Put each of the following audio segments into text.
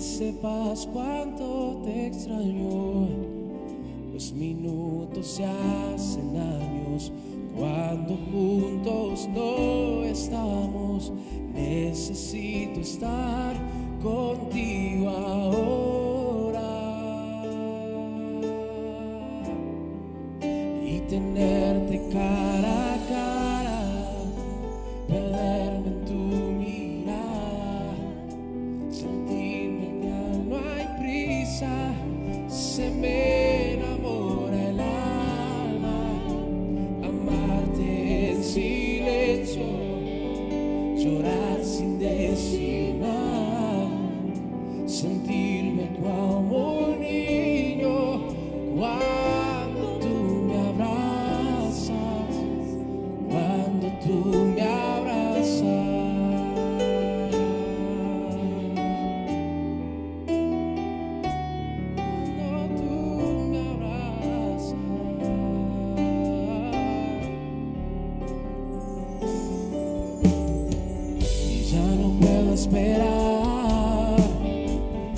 sepas cuánto te extraño. Los minutos se hacen años cuando juntos no estamos. Necesito estar contigo ahora y tenerte cara a cara, perderme en tu mirada, sentirme que no hay prisa. Se me enamora el alma, amarte en silencio, llorar sin decir nada, sentirme como un niño cuando tú me abrazas, cuando tú me abrazas. Esperar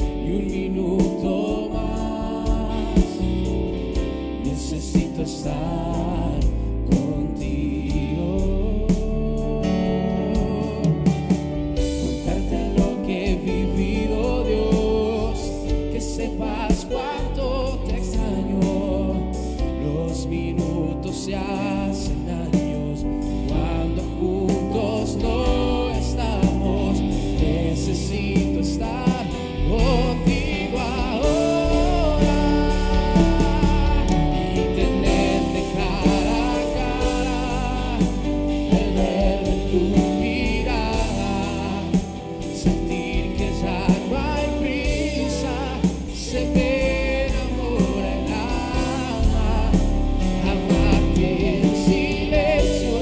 y un minuto más, necesito estar contigo, contarte lo que he vivido, Dios, que sepas cuánto te extraño. Los minutos se hacen años cuando juntos no estamos. Necesito estar contigo ahora y tenerte cara a cara, perderme en tu mirada, sentir que ya no hay prisa. Se me enamora el alma, amarte en silencio,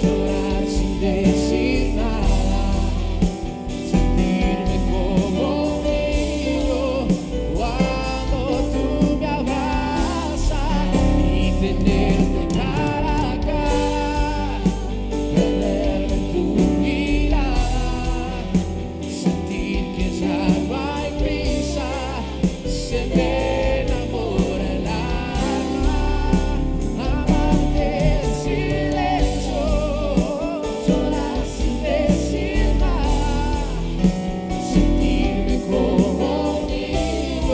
llorar sin decir nada, sentirme como un niño cuando tú me abrazas y tenerte cara a cara, perderme en tu mirada, sentir que ya no hay prisa. Se me enamora el alma, amarte en silencio, llorar sin decir nada, sentirme como un niño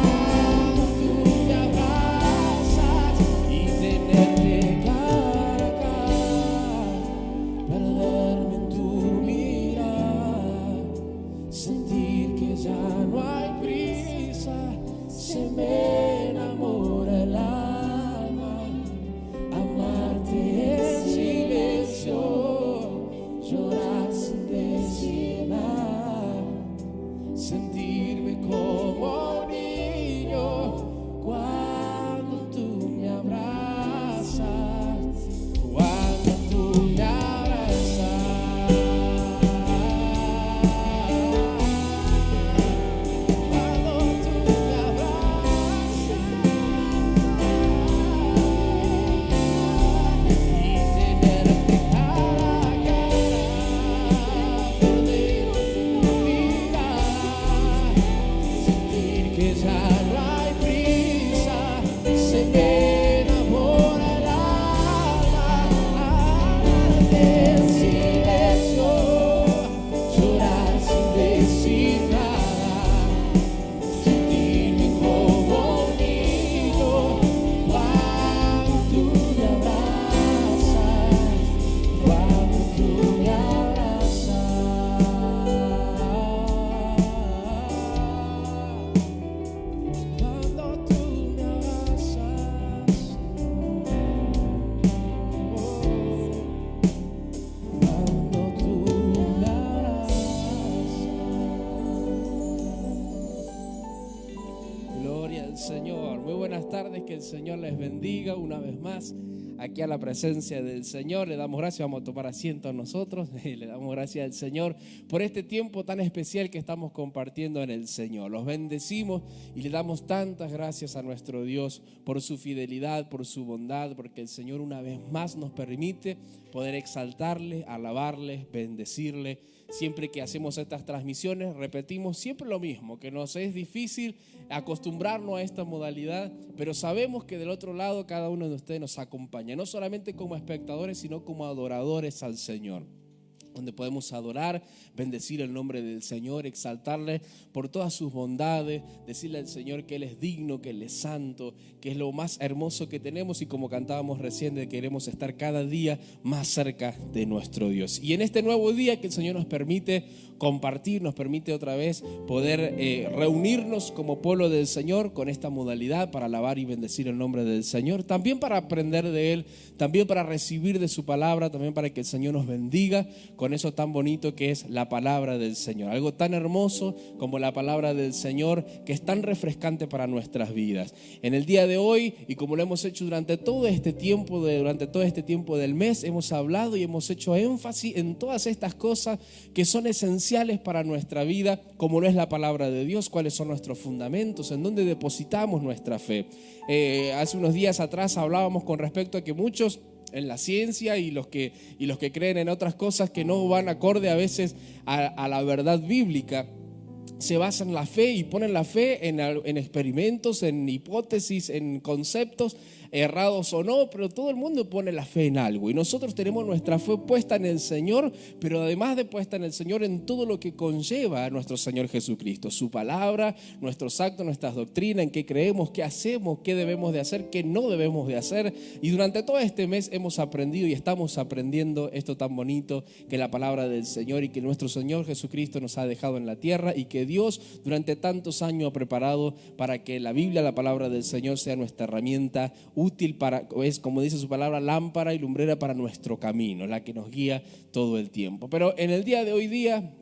cuando tú me abrazas y tenerte cara a cara, perderme en tu mirada, sentir que ya no hay prisa. Se me enamora el alma, amarte en silencio, llorar sin decir nada, sentirme como un niño cuando tú me abrazas, cuando tú me abrazas, cuando tú me abrazas y tenerte cara a cara, perderme en tu mirada, sentir que ya no hay prisa. Se me enamora el alma, amarte en silencio, llorar sin decir nada, sentirme como un niño cuando tú me abrazas, cuando tú me abrazas, cuando tú me abrazas, cuando tú me abrazas. Gloria al Señor. Muy buenas tardes, que el Señor les bendiga una vez más aquí a la presencia del Señor. Le damos gracias, vamos a tomar asiento nosotros. Le damos gracias al Señor por este tiempo tan especial que estamos compartiendo en el Señor. Los bendecimos y le damos tantas gracias a nuestro Dios por su fidelidad, por su bondad, porque el Señor una vez más nos permite poder exaltarle, alabarle, bendecirle. Siempre que hacemos estas transmisiones repetimos siempre lo mismo, que nos es difícil acostumbrarnos a esta modalidad, pero sabemos que del otro lado cada uno de ustedes nos acompaña, no solamente como espectadores, sino como adoradores al Señor, donde podemos adorar, bendecir el nombre del Señor, exaltarle por todas sus bondades, decirle al Señor que Él es digno, que Él es santo, que es lo más hermoso que tenemos, y como cantábamos recién, de queremos estar cada día más cerca de nuestro Dios. Y en este nuevo día que el Señor nos permite compartir, nos permite otra vez poder reunirnos como pueblo del Señor con esta modalidad para alabar y bendecir el nombre del Señor, también para aprender de Él, también para recibir de su palabra, también para que el Señor nos bendiga con eso tan bonito que es la palabra del Señor, algo tan hermoso como la palabra del Señor, que es tan refrescante para nuestras vidas. En el día de hoy, y como lo hemos hecho durante todo este tiempo del mes, hemos hablado y hemos hecho énfasis en todas estas cosas que son esenciales para nuestra vida, como lo es la palabra de Dios, cuáles son nuestros fundamentos, en dónde depositamos nuestra fe. Hace unos días atrás hablábamos con respecto a que muchos en la ciencia y los que creen en otras cosas que no van acorde a veces a la verdad bíblica, se basan en la fe y ponen la fe en experimentos, en hipótesis, en conceptos, errados o no, pero todo el mundo pone la fe en algo, y nosotros tenemos nuestra fe puesta en el Señor, pero además de puesta en el Señor, en todo lo que conlleva a nuestro Señor Jesucristo, su palabra, nuestros actos, nuestras doctrinas, en qué creemos, qué hacemos, qué debemos de hacer, qué no debemos de hacer. Y durante todo este mes hemos aprendido y estamos aprendiendo esto tan bonito que la palabra del Señor, y que nuestro Señor Jesucristo nos ha dejado en la tierra, y que Dios durante tantos años ha preparado para que la Biblia, la palabra del Señor, sea nuestra herramienta útil para, es como dice su palabra, lámpara y lumbrera para nuestro camino, la que nos guía todo el tiempo. Pero en el día de hoy día,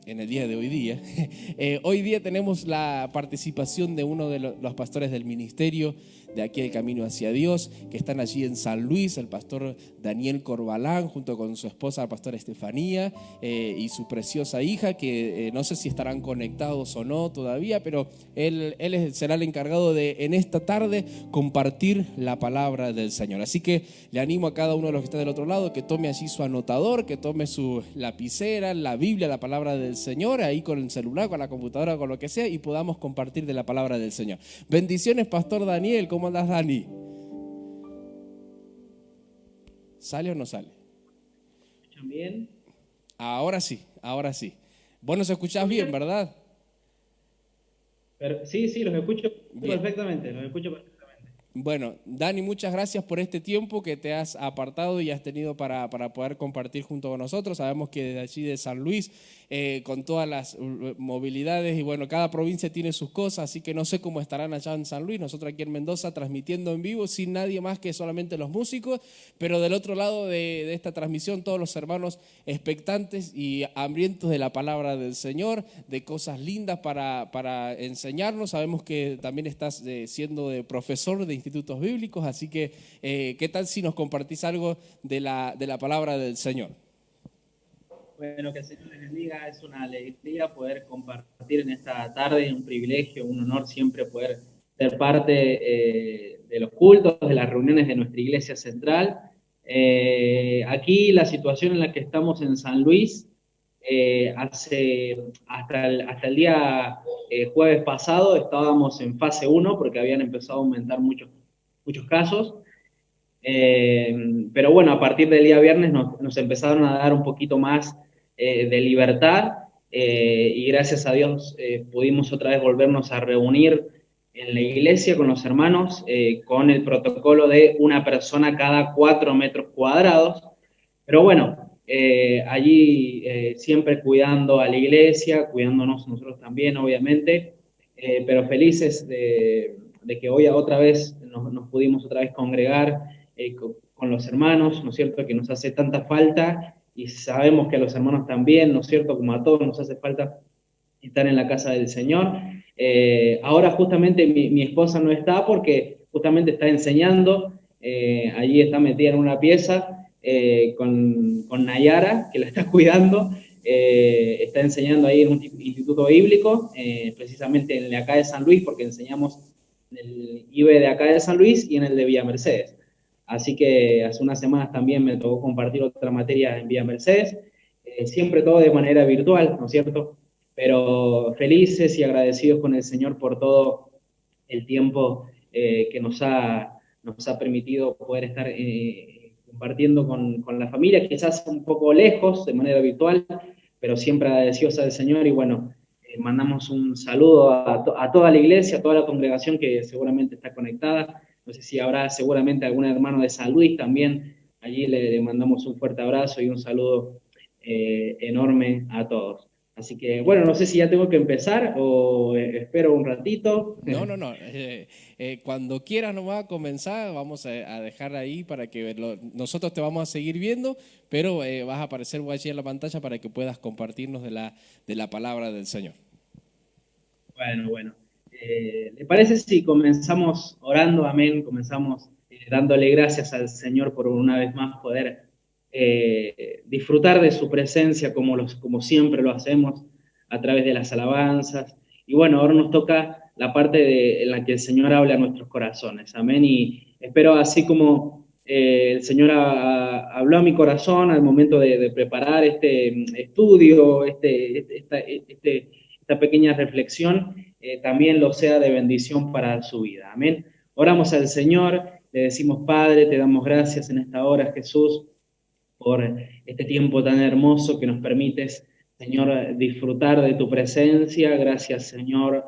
hoy día tenemos la participación de uno de los pastores del ministerio de aquí del Camino hacia Dios, que están allí en San Luis, el pastor Daniel Corbalán, junto con su esposa, la pastora Estefanía, y su preciosa hija, que no sé si estarán conectados o no todavía, pero él será el encargado de, en esta tarde, compartir la palabra del Señor. Así que le animo a cada uno de los que está del otro lado que tome allí su anotador, que tome su lapicera, la Biblia, la palabra del Señor, ahí con el celular, con la computadora, con lo que sea, y podamos compartir de la palabra del Señor. Bendiciones, pastor Daniel. ¿Cómo andás, Dani? ¿Sale o no sale? ¿Escuchan bien? Ahora sí. Vos nos escuchás bien, ¿verdad? Pero, sí, los escucho Bien. perfectamente, Bueno, Dani, muchas gracias por este tiempo que te has apartado y has tenido para poder compartir junto con nosotros. Sabemos que desde allí de San Luis, con todas las movilidades, y bueno, cada provincia tiene sus cosas, así que no sé cómo estarán allá en San Luis. Nosotros aquí en Mendoza transmitiendo en vivo sin nadie más que solamente los músicos, pero del otro lado de esta transmisión todos los hermanos expectantes y hambrientos de la palabra del Señor, de cosas lindas para enseñarnos. Sabemos que también estás siendo de profesor de institutos bíblicos, así que ¿qué tal si nos compartís algo de la palabra del Señor? Bueno, que el Señor les bendiga. Es una alegría poder compartir en esta tarde, un privilegio, un honor siempre poder ser parte de los cultos, de las reuniones de nuestra iglesia central. Aquí la situación en la que estamos en San Luis, hasta el día jueves pasado estábamos en fase 1 porque habían empezado a aumentar muchos casos. Pero bueno, a partir del día viernes nos empezaron a dar un poquito más de libertad, y gracias a Dios pudimos otra vez volvernos a reunir en la iglesia con los hermanos, con el protocolo de una persona cada 4 metros cuadrados. Pero bueno, allí siempre cuidando a la iglesia, cuidándonos nosotros también, obviamente, pero felices de que hoy otra vez nos pudimos otra vez congregar con los hermanos, ¿no es cierto?, que nos hace tanta falta, y sabemos que a los hermanos también, ¿no es cierto?, como a todos nos hace falta estar en la casa del Señor. Ahora justamente mi esposa no está porque justamente está enseñando, allí está metida en una pieza con Nayara, que la está cuidando, está enseñando ahí en un instituto bíblico, precisamente en el de acá de San Luis, porque enseñamos en el IBE de acá de San Luis y en el de Villa Mercedes. Así que hace unas semanas también me tocó compartir otra materia en Villa Mercedes, siempre todo de manera virtual, ¿no es cierto? Pero felices y agradecidos con el Señor por todo el tiempo que nos ha permitido poder estar compartiendo con la familia, quizás un poco lejos, de manera virtual, pero siempre agradecidos al Señor y bueno, mandamos un saludo a toda la iglesia, a toda la congregación que seguramente está conectada. No sé si habrá seguramente algún hermano de San Luis también. Allí le mandamos un fuerte abrazo y un saludo enorme a todos. Así que, bueno, no sé si ya tengo que empezar o espero un ratito. No, no, no. Cuando quieras nos va a comenzar, vamos a dejar ahí para que nosotros te vamos a seguir viendo, pero vas a aparecer allí en la pantalla para que puedas compartirnos de la palabra del Señor. Bueno. ¿Le parece si comenzamos orando? Amén. Comenzamos dándole gracias al Señor por una vez más poder disfrutar de su presencia como siempre lo hacemos a través de las alabanzas. Y bueno, ahora nos toca la parte en la que el Señor habla a nuestros corazones. Amén. Y espero así como el Señor habló a mi corazón al momento de preparar este estudio, esta pequeña reflexión, también lo sea de bendición para su vida. Amén. Oramos al Señor, le decimos, Padre, te damos gracias en esta hora, Jesús, por este tiempo tan hermoso que nos permites, Señor, disfrutar de tu presencia. Gracias, Señor,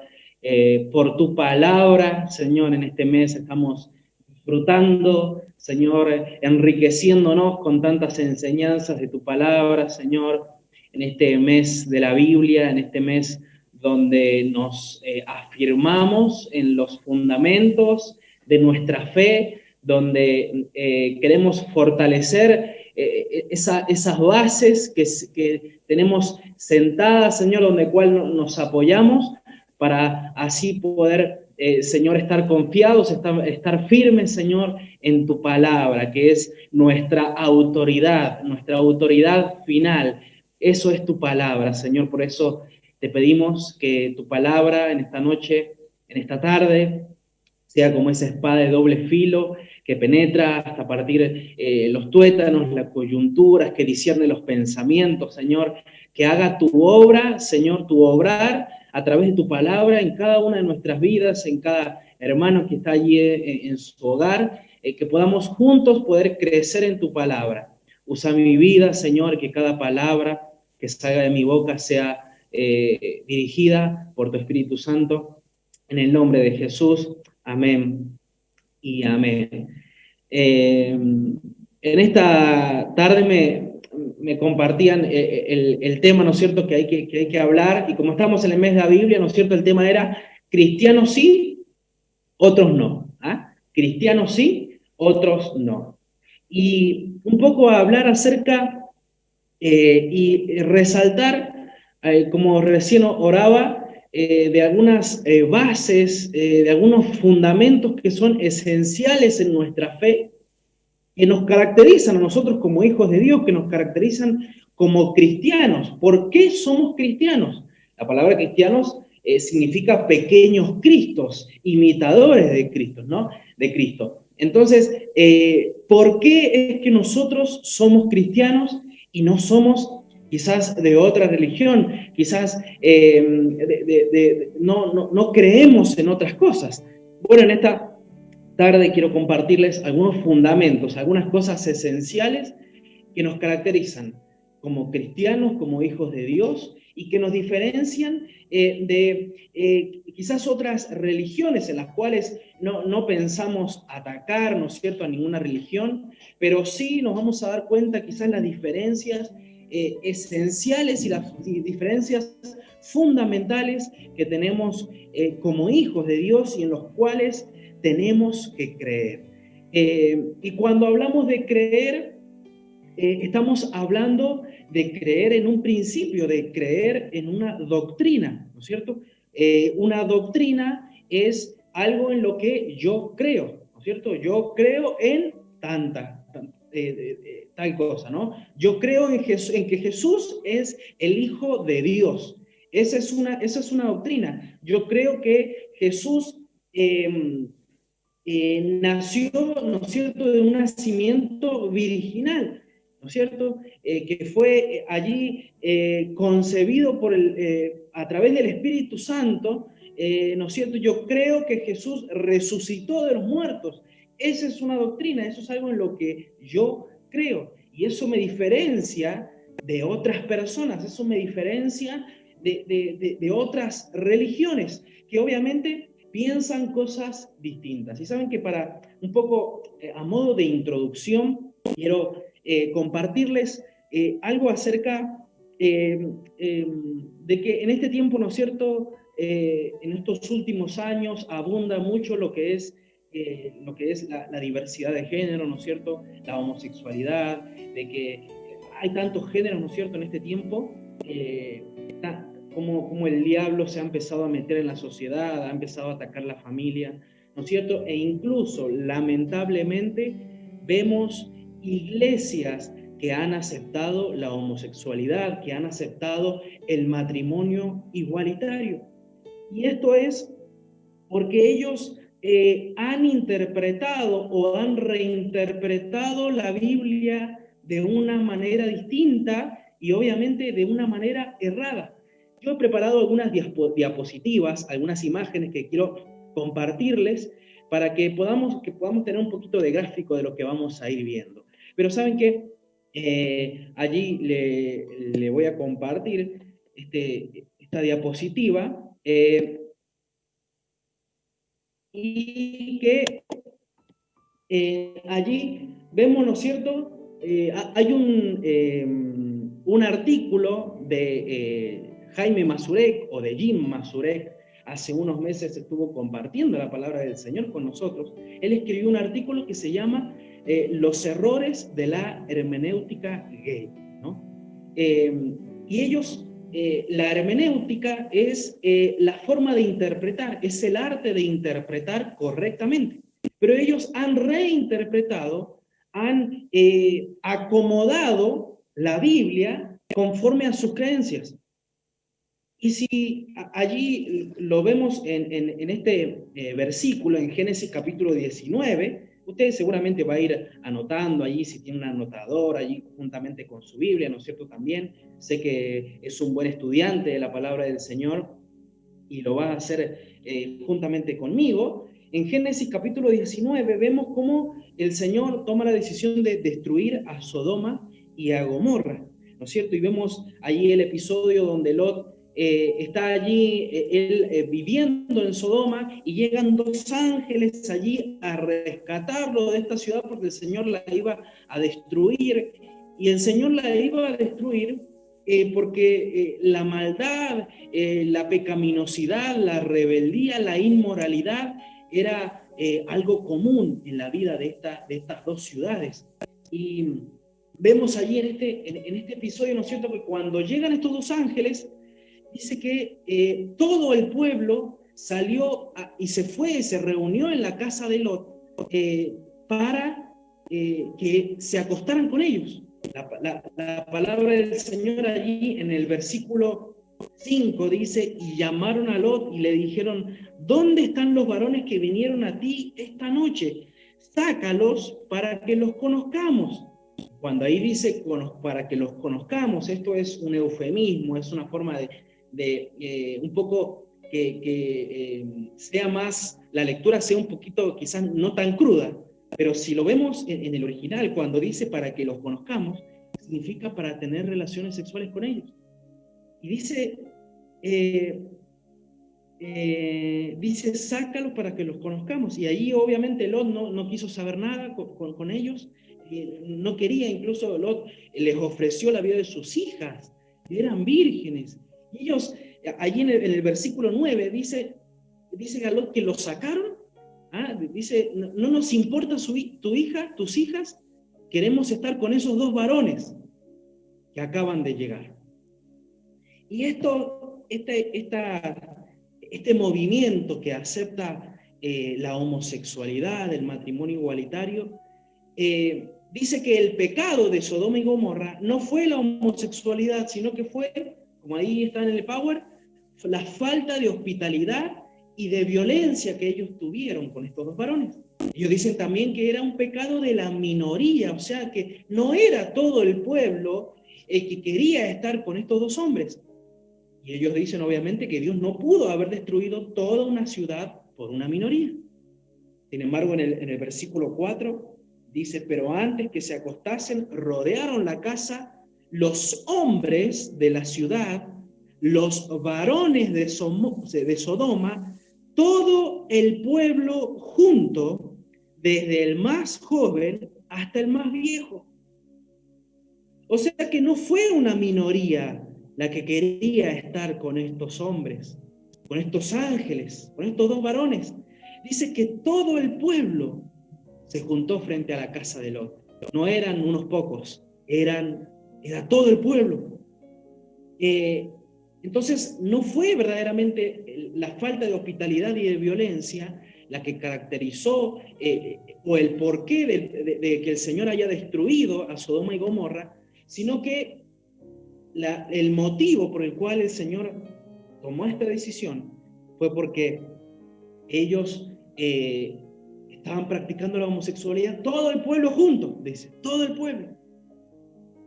por tu palabra. Señor, en este mes estamos disfrutando, Señor, enriqueciéndonos con tantas enseñanzas de tu palabra, Señor, en este mes de la Biblia, en este mes donde nos afirmamos en los fundamentos de nuestra fe, donde queremos fortalecer esas bases que tenemos sentadas, Señor, donde cual nos apoyamos para así poder, Señor, estar confiados, estar firmes, Señor, en tu palabra, que es nuestra autoridad final. Eso es tu palabra, Señor, por eso te pedimos que tu palabra en esta noche, en esta tarde, sea como esa espada de doble filo que penetra hasta partir los tuétanos, las coyunturas, que discierne los pensamientos, Señor, que haga tu obra, Señor, tu obrar a través de tu palabra en cada una de nuestras vidas, en cada hermano que está allí en su hogar, que podamos juntos poder crecer en tu palabra. Usa mi vida, Señor, que cada palabra que salga de mi boca sea dirigida por tu Espíritu Santo. En el nombre de Jesús, amén y amén. En esta tarde me compartían el tema, ¿no es cierto?, que hay que hablar, y como estamos en el mes de la Biblia, ¿no es cierto?, el tema era cristianos sí, otros no. ¿Ah? Cristianos sí, otros no. Y un poco a hablar acerca y resaltar, como recién oraba, de algunas bases, de algunos fundamentos que son esenciales en nuestra fe, que nos caracterizan a nosotros como hijos de Dios, que nos caracterizan como cristianos. ¿Por qué somos cristianos? La palabra cristianos significa pequeños cristos, imitadores de Cristo, ¿no? De Cristo. Entonces, ¿por qué es que nosotros somos cristianos y no somos quizás de otra religión? Quizás no creemos en otras cosas. Bueno, en esta tarde quiero compartirles algunos fundamentos, algunas cosas esenciales que nos caracterizan como cristianos, como hijos de Dios, y que nos diferencian de quizás otras religiones en las cuales no pensamos atacar, ¿no es cierto?, a ninguna religión, pero sí nos vamos a dar cuenta quizás las diferencias esenciales y las diferencias fundamentales que tenemos como hijos de Dios y en los cuales tenemos que creer. Y cuando hablamos de creer, estamos hablando de creer en un principio, de creer en una doctrina, ¿no es cierto? Una doctrina es algo en lo que yo creo, ¿no es cierto? Yo creo en tal cosa, ¿no? Yo creo en que Jesús es el Hijo de Dios. Esa es una doctrina. Yo creo que Jesús nació, ¿no es cierto?, de un nacimiento virginal, ¿no es cierto?, que fue allí concebido a través del Espíritu Santo, ¿no es cierto? Yo creo que Jesús resucitó de los muertos. Esa es una doctrina, eso es algo en lo que yo creo. Y eso me diferencia de otras personas, eso me diferencia de otras religiones, que obviamente piensan cosas distintas. Y saben que para un poco a modo de introducción, quiero compartirles algo acerca de que en este tiempo, ¿no es cierto?, en estos últimos años abunda mucho lo que es la diversidad de género, ¿no es cierto?, la homosexualidad, de que hay tantos géneros, ¿no es cierto?, en este tiempo, como el diablo se ha empezado a meter en la sociedad, ha empezado a atacar la familia, ¿no es cierto? E incluso, lamentablemente, vemos iglesias que han aceptado la homosexualidad, que han aceptado el matrimonio igualitario. Y esto es porque ellos han interpretado o han reinterpretado la Biblia de una manera distinta y obviamente de una manera errada. Yo he preparado algunas diapositivas, algunas imágenes que quiero compartirles para que podamos tener un poquito de gráfico de lo que vamos a ir viendo. Pero ¿saben qué? Allí le voy a compartir esta diapositiva. Y que allí vemos, ¿no es cierto? Hay un artículo de Jaime Masurek o de Jim Masurek, hace unos meses estuvo compartiendo la palabra del Señor con nosotros. Él escribió un artículo que se llama Los errores de la hermenéutica gay, ¿no? Y ellos la hermenéutica es la forma de interpretar, es el arte de interpretar correctamente. Pero ellos han reinterpretado, han acomodado la Biblia conforme a sus creencias. Y si allí lo vemos en este versículo, en Génesis capítulo 19, usted seguramente va a ir anotando allí, si tiene un anotador allí juntamente con su Biblia, ¿no es cierto? También sé que es un buen estudiante de la palabra del Señor y lo va a hacer juntamente conmigo. En Génesis capítulo 19 vemos cómo el Señor toma la decisión de destruir a Sodoma y a Gomorra, ¿no es cierto? Y vemos allí el episodio donde Lot está allí, él viviendo en Sodoma, y llegan dos ángeles allí a rescatarlo de esta ciudad porque el Señor la iba a destruir, y el Señor la iba a destruir porque la maldad, la pecaminosidad, la rebeldía, la inmoralidad era algo común en la vida de estas dos ciudades. Y vemos allí en este episodio, ¿no es cierto?, que cuando llegan estos dos ángeles, dice que todo el pueblo salió y se reunió en la casa de Lot para que se acostaran con ellos. La palabra del Señor allí en el versículo 5 dice, y llamaron a Lot y le dijeron, ¿dónde están los varones que vinieron a ti esta noche? Sácalos para que los conozcamos. Cuando ahí dice para que los conozcamos, esto es un eufemismo, es una forma de un poco que sea más, la lectura sea un poquito quizás no tan cruda, pero si lo vemos en el original, cuando dice para que los conozcamos, significa para tener relaciones sexuales con ellos. Y dice, sácalos para que los conozcamos. Y ahí obviamente Lot no quiso saber nada con ellos, no quería, incluso Lot les ofreció la vida de sus hijas, que eran vírgenes. Y ellos, allí en el versículo 9, dice a Lot que los sacaron. Dice, no nos importa tu hija, tus hijas, queremos estar con esos dos varones que acaban de llegar. Y este movimiento que acepta la homosexualidad, el matrimonio igualitario, dice que el pecado de Sodoma y Gomorra no fue la homosexualidad, sino que fue, como ahí está en el Power, la falta de hospitalidad y de violencia que ellos tuvieron con estos dos varones. Ellos dicen también que era un pecado de la minoría, o sea que no era todo el pueblo el que quería estar con estos dos hombres. Y ellos dicen obviamente que Dios no pudo haber destruido toda una ciudad por una minoría. Sin embargo, en el versículo 4 dice, pero antes que se acostasen, rodearon la casa los hombres de la ciudad, los varones de Sodoma, todo el pueblo junto, desde el más joven hasta el más viejo. O sea que no fue una minoría la que quería estar con estos hombres, con estos ángeles, con estos dos varones. Dice que todo el pueblo se juntó frente a la casa de Lot. No eran unos pocos, era todo el pueblo. Entonces, no fue verdaderamente la falta de hospitalidad y de violencia la que caracterizó o el porqué de que el Señor haya destruido a Sodoma y Gomorra, sino que el motivo por el cual el Señor tomó esta decisión fue porque ellos estaban practicando la homosexualidad, todo el pueblo junto, dice, todo el pueblo.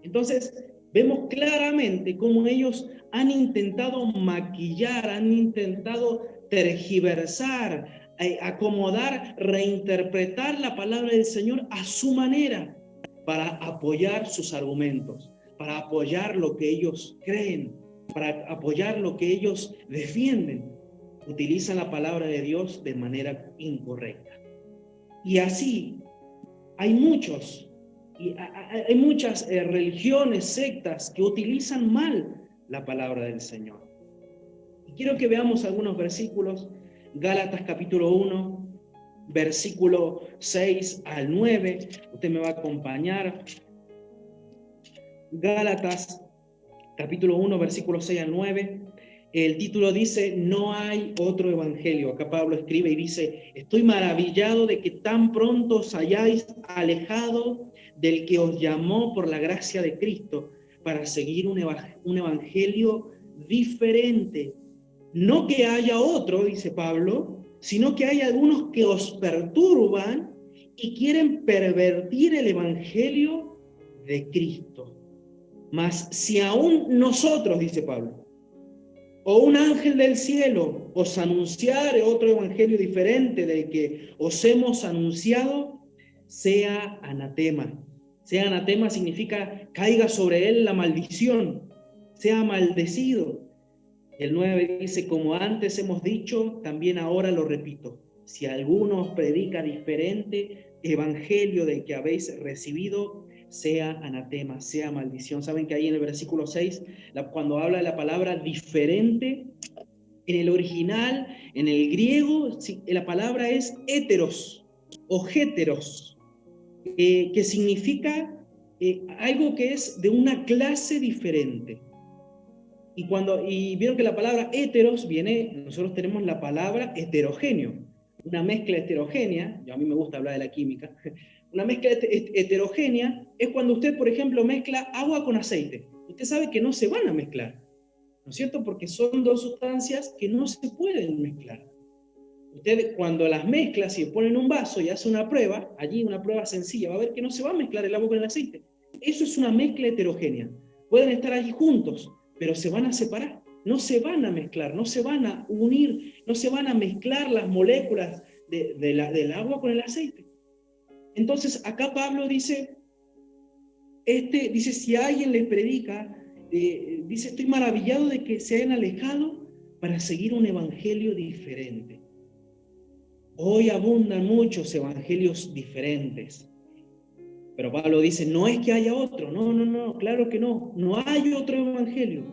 Entonces, vemos claramente cómo ellos han intentado maquillar, han intentado tergiversar, acomodar, reinterpretar la palabra del Señor a su manera para apoyar sus argumentos, para apoyar lo que ellos creen, para apoyar lo que ellos defienden. Utilizan la palabra de Dios de manera incorrecta. Y así hay muchas religiones, sectas que utilizan mal la palabra del Señor. Y quiero que veamos algunos versículos. Gálatas capítulo 1, versículo 6 al 9. Usted me va a acompañar. Gálatas capítulo 1, versículo 6 al 9. El título dice, no hay otro evangelio. Acá Pablo escribe y dice, estoy maravillado de que tan pronto os hayáis alejado del que os llamó por la gracia de Cristo para seguir un evangelio diferente. No que haya otro, dice Pablo, sino que hay algunos que os perturban y quieren pervertir el evangelio de Cristo. Mas si aún nosotros, dice Pablo, o un ángel del cielo os anunciare otro evangelio diferente del que os hemos anunciado, sea anatema. Sea anatema significa caiga sobre él la maldición, sea maldecido. El 9 dice, como antes hemos dicho, también ahora lo repito. Si alguno os predica diferente evangelio del que habéis recibido, sea anatema, sea maldición. Saben que ahí en el versículo 6, cuando habla de la palabra diferente, en el original, en el griego, la palabra es héteros o héteros, que significa algo que es de una clase diferente. Y vieron que la palabra heteros nosotros tenemos la palabra heterogéneo, una mezcla heterogénea, a mí me gusta hablar de la química, una mezcla heterogénea es cuando usted, por ejemplo, mezcla agua con aceite. Usted sabe que no se van a mezclar, ¿no es cierto? Porque son dos sustancias que no se pueden mezclar. Usted cuando las mezcla, si pone en un vaso y hace una prueba, allí una prueba sencilla, va a ver que no se va a mezclar el agua con el aceite. Eso es una mezcla heterogénea. Pueden estar allí juntos, pero se van a separar, no se van a mezclar, no se van a unir, no se van a mezclar las moléculas del agua con el aceite. Entonces acá Pablo dice, si alguien les predica, dice, estoy maravillado de que se hayan alejado para seguir un evangelio diferente. Hoy abundan muchos evangelios diferentes. Pero Pablo dice, no es que haya otro, no, claro que no hay otro evangelio.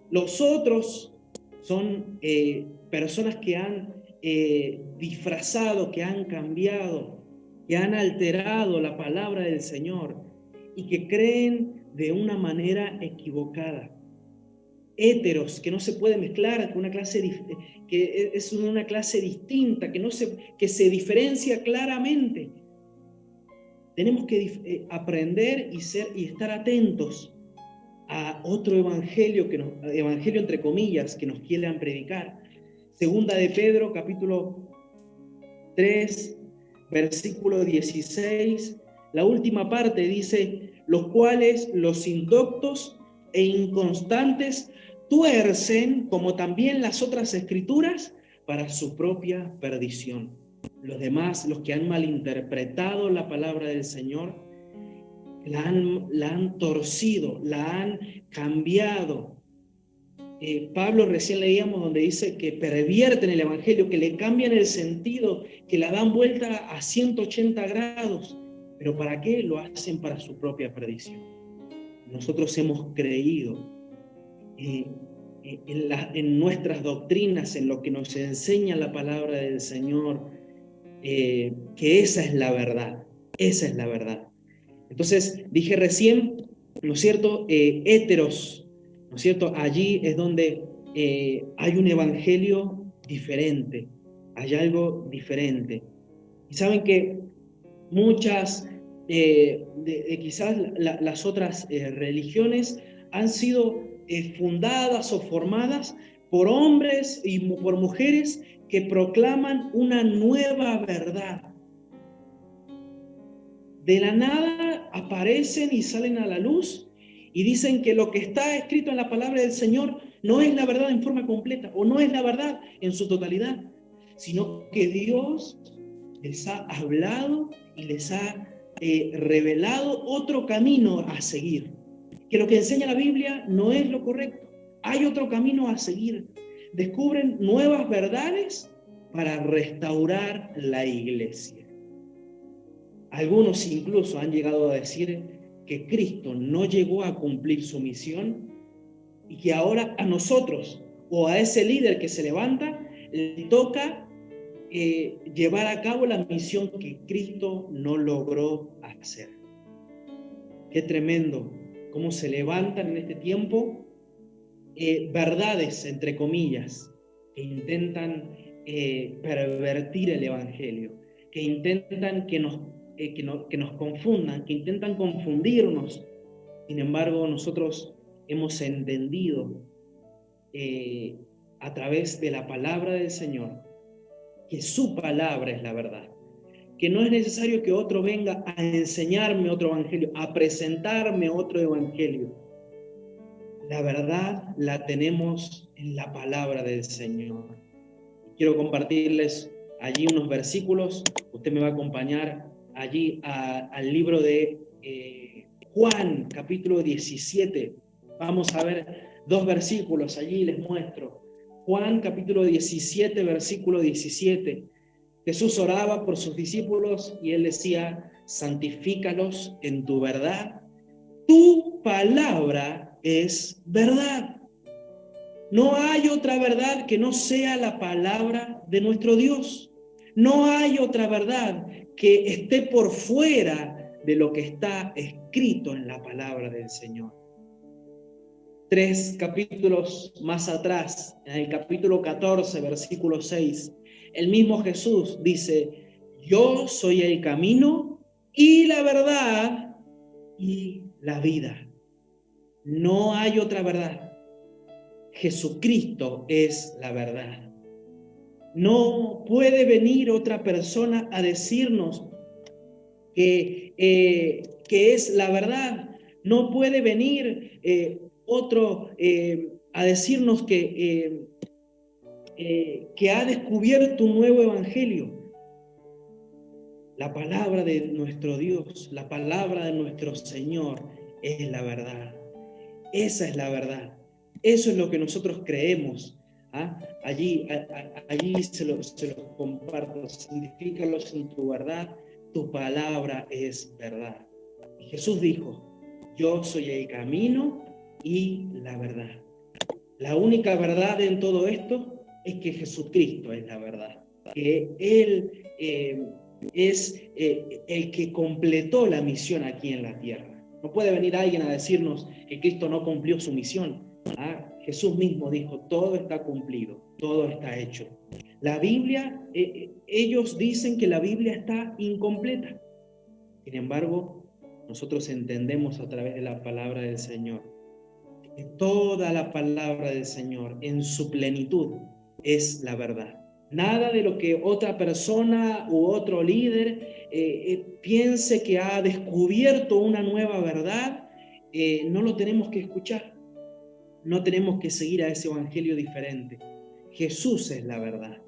Los otros son personas que han disfrazado, que han cambiado, que han alterado la palabra del Señor y que creen de una manera equivocada. Héteros, que no se puede mezclar con una clase, que es una clase distinta, que se diferencia claramente. Tenemos que aprender y estar atentos a otro evangelio, evangelio entre comillas, que nos quieran predicar. Segunda de Pedro, capítulo 3, versículo 16, la última parte dice, los cuales los indoctos e inconstantes tuercen, como también las otras escrituras, para su propia perdición. Los demás, los que han malinterpretado la palabra del Señor, la han torcido, la han cambiado. Pablo recién leíamos donde dice que pervierten el evangelio, que le cambian el sentido, que la dan vuelta a 180 grados. ¿Pero para qué? Lo hacen para su propia perdición. Nosotros hemos creído en nuestras doctrinas, en lo que nos enseña la palabra del Señor, que esa es la verdad, esa es la verdad. Entonces, dije recién, ¿no es cierto? Héteros, ¿no es cierto? Allí es donde hay un evangelio diferente, hay algo diferente. Y saben que muchas, quizás las otras religiones han sido fundadas o formadas por hombres y por mujeres que proclaman una nueva verdad. De la nada aparecen y salen a la luz y dicen que lo que está escrito en la palabra del Señor no es la verdad en forma completa o no es la verdad en su totalidad, sino que Dios les ha hablado y les ha revelado otro camino a seguir. Que lo que enseña la Biblia no es lo correcto. Hay otro camino a seguir. Descubren nuevas verdades para restaurar la iglesia. Algunos incluso han llegado a decir que Cristo no llegó a cumplir su misión y que ahora a nosotros o a ese líder que se levanta le toca llevar a cabo la misión que Cristo no logró hacer. Qué tremendo cómo se levantan en este tiempo verdades, entre comillas, que intentan pervertir el evangelio, que intentan que nos confundan, que intentan confundirnos. Sin embargo, nosotros hemos entendido a través de la palabra del Señor que su palabra es la verdad, que no es necesario que otro venga a enseñarme otro evangelio, a presentarme otro evangelio. La verdad la tenemos en la palabra del Señor. Quiero compartirles allí unos versículos. Usted me va a acompañar allí al libro de Juan, capítulo 17. Vamos a ver 2 versículos, allí les muestro. Juan, capítulo 17, versículo 17. Jesús oraba por sus discípulos y él decía, santifícalos en tu verdad. Tu palabra es verdad. No hay otra verdad que no sea la palabra de nuestro Dios. No hay otra verdad que esté por fuera de lo que está escrito en la palabra del Señor. 3 capítulos más atrás, en el capítulo 14, versículo 6, el mismo Jesús dice, yo soy el camino y la verdad y la vida. No hay otra verdad. Jesucristo es la verdad. No puede venir otra persona a decirnos que es la verdad. No puede venir otro a decirnos que ha descubierto un nuevo evangelio. La palabra de nuestro Dios, la palabra de nuestro Señor es la verdad. Esa es la verdad. Eso es lo que nosotros creemos. Allí se los comparto. Santifícalos en tu verdad. Tu palabra es verdad. Y Jesús dijo, yo soy el camino y la verdad. La única verdad en todo esto es que Jesucristo es la verdad. Que Él es el que completó la misión aquí en la tierra. No puede venir alguien a decirnos que Cristo no cumplió su misión. Jesús mismo dijo, todo está cumplido, todo está hecho. La Biblia, ellos dicen que la Biblia está incompleta. Sin embargo, nosotros entendemos a través de la palabra del Señor que toda la palabra del Señor en su plenitud es la verdad. Nada de lo que otra persona u otro líder piense que ha descubierto una nueva verdad, no lo tenemos que escuchar. No tenemos que seguir a ese evangelio diferente. Jesús es la verdad.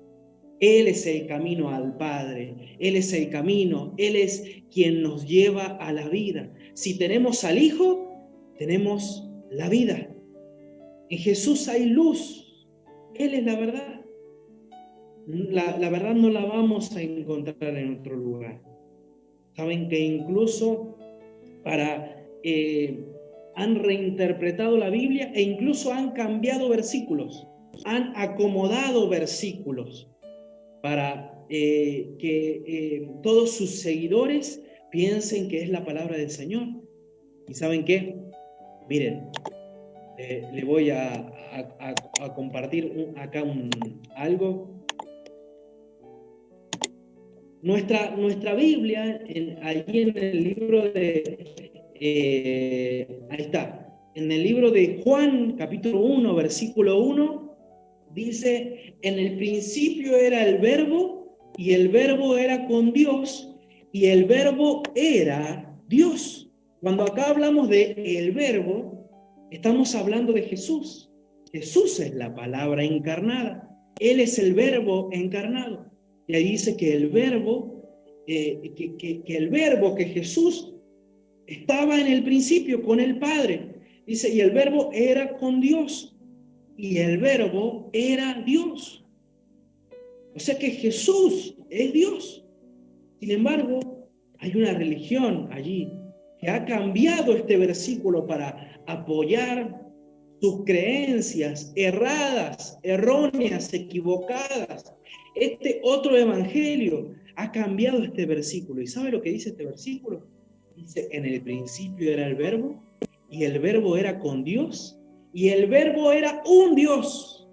Él es el camino al Padre. Él es el camino. Él es quien nos lleva a la vida. Si tenemos al Hijo, tenemos la vida. En Jesús hay luz. Él es la verdad. La verdad no la vamos a encontrar en otro lugar. Saben que incluso han reinterpretado la Biblia e incluso han cambiado versículos, han acomodado versículos para que todos sus seguidores piensen que es la palabra del Señor. ¿Y saben qué? Miren, le voy a compartir acá algo. Nuestra Biblia, allí en el libro ahí está, en el libro de Juan, capítulo 1, versículo 1, dice, en el principio era el Verbo, y el Verbo era con Dios, y el Verbo era Dios. Cuando acá hablamos de el Verbo, estamos hablando de Jesús. Jesús es la palabra encarnada. Él es el Verbo encarnado. Y ahí dice que el Verbo, que Jesús estaba en el principio con el Padre. Dice, y el Verbo era con Dios. Y el Verbo era Dios. O sea que Jesús es Dios. Sin embargo, hay una religión allí que ha cambiado este versículo para apoyar sus creencias erradas, erróneas, equivocadas. Este otro evangelio ha cambiado este versículo. ¿Y sabe lo que dice este versículo? Dice, en el principio era el Verbo, y el Verbo era con Dios, y el Verbo era un Dios.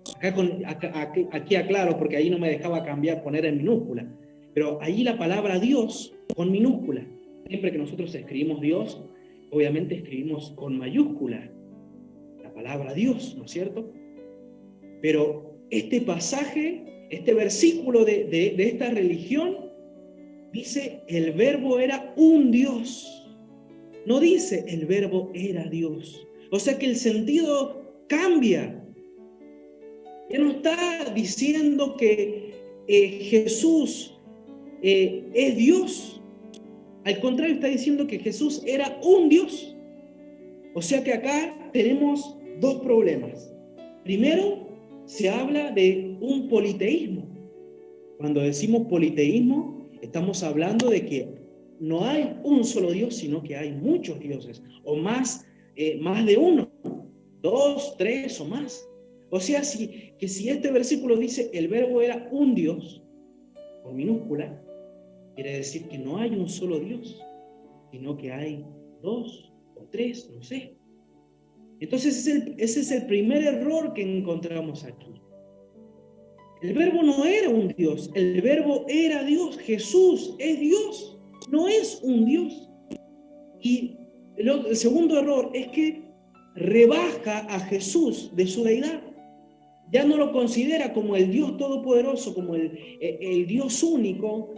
Aquí aclaro, porque ahí no me dejaba poner en minúscula. Pero ahí la palabra Dios con minúscula. Siempre que nosotros escribimos Dios, obviamente escribimos con mayúscula la palabra Dios, ¿no es cierto? Pero este pasaje, este versículo de esta religión, dice el Verbo era un Dios. No dice el Verbo era Dios. O sea que el sentido cambia. Ya no está diciendo que Jesús es Dios. Al contrario, está diciendo que Jesús era un Dios. O sea que acá tenemos dos problemas. Primero, se habla de un politeísmo. Cuando decimos politeísmo, estamos hablando de que no hay un solo Dios, sino que hay muchos dioses, o más de uno, 2, 3 o más. O sea, si este versículo dice el Verbo era un Dios, con minúscula, quiere decir que no hay un solo Dios, sino que hay 2 o 3, no sé. Entonces ese es el primer error que encontramos aquí. El Verbo no era un Dios, el Verbo era Dios. Jesús es Dios, no es un Dios. Y el segundo error es que rebaja a Jesús de su deidad. Ya no lo considera como el Dios todopoderoso, como el Dios único,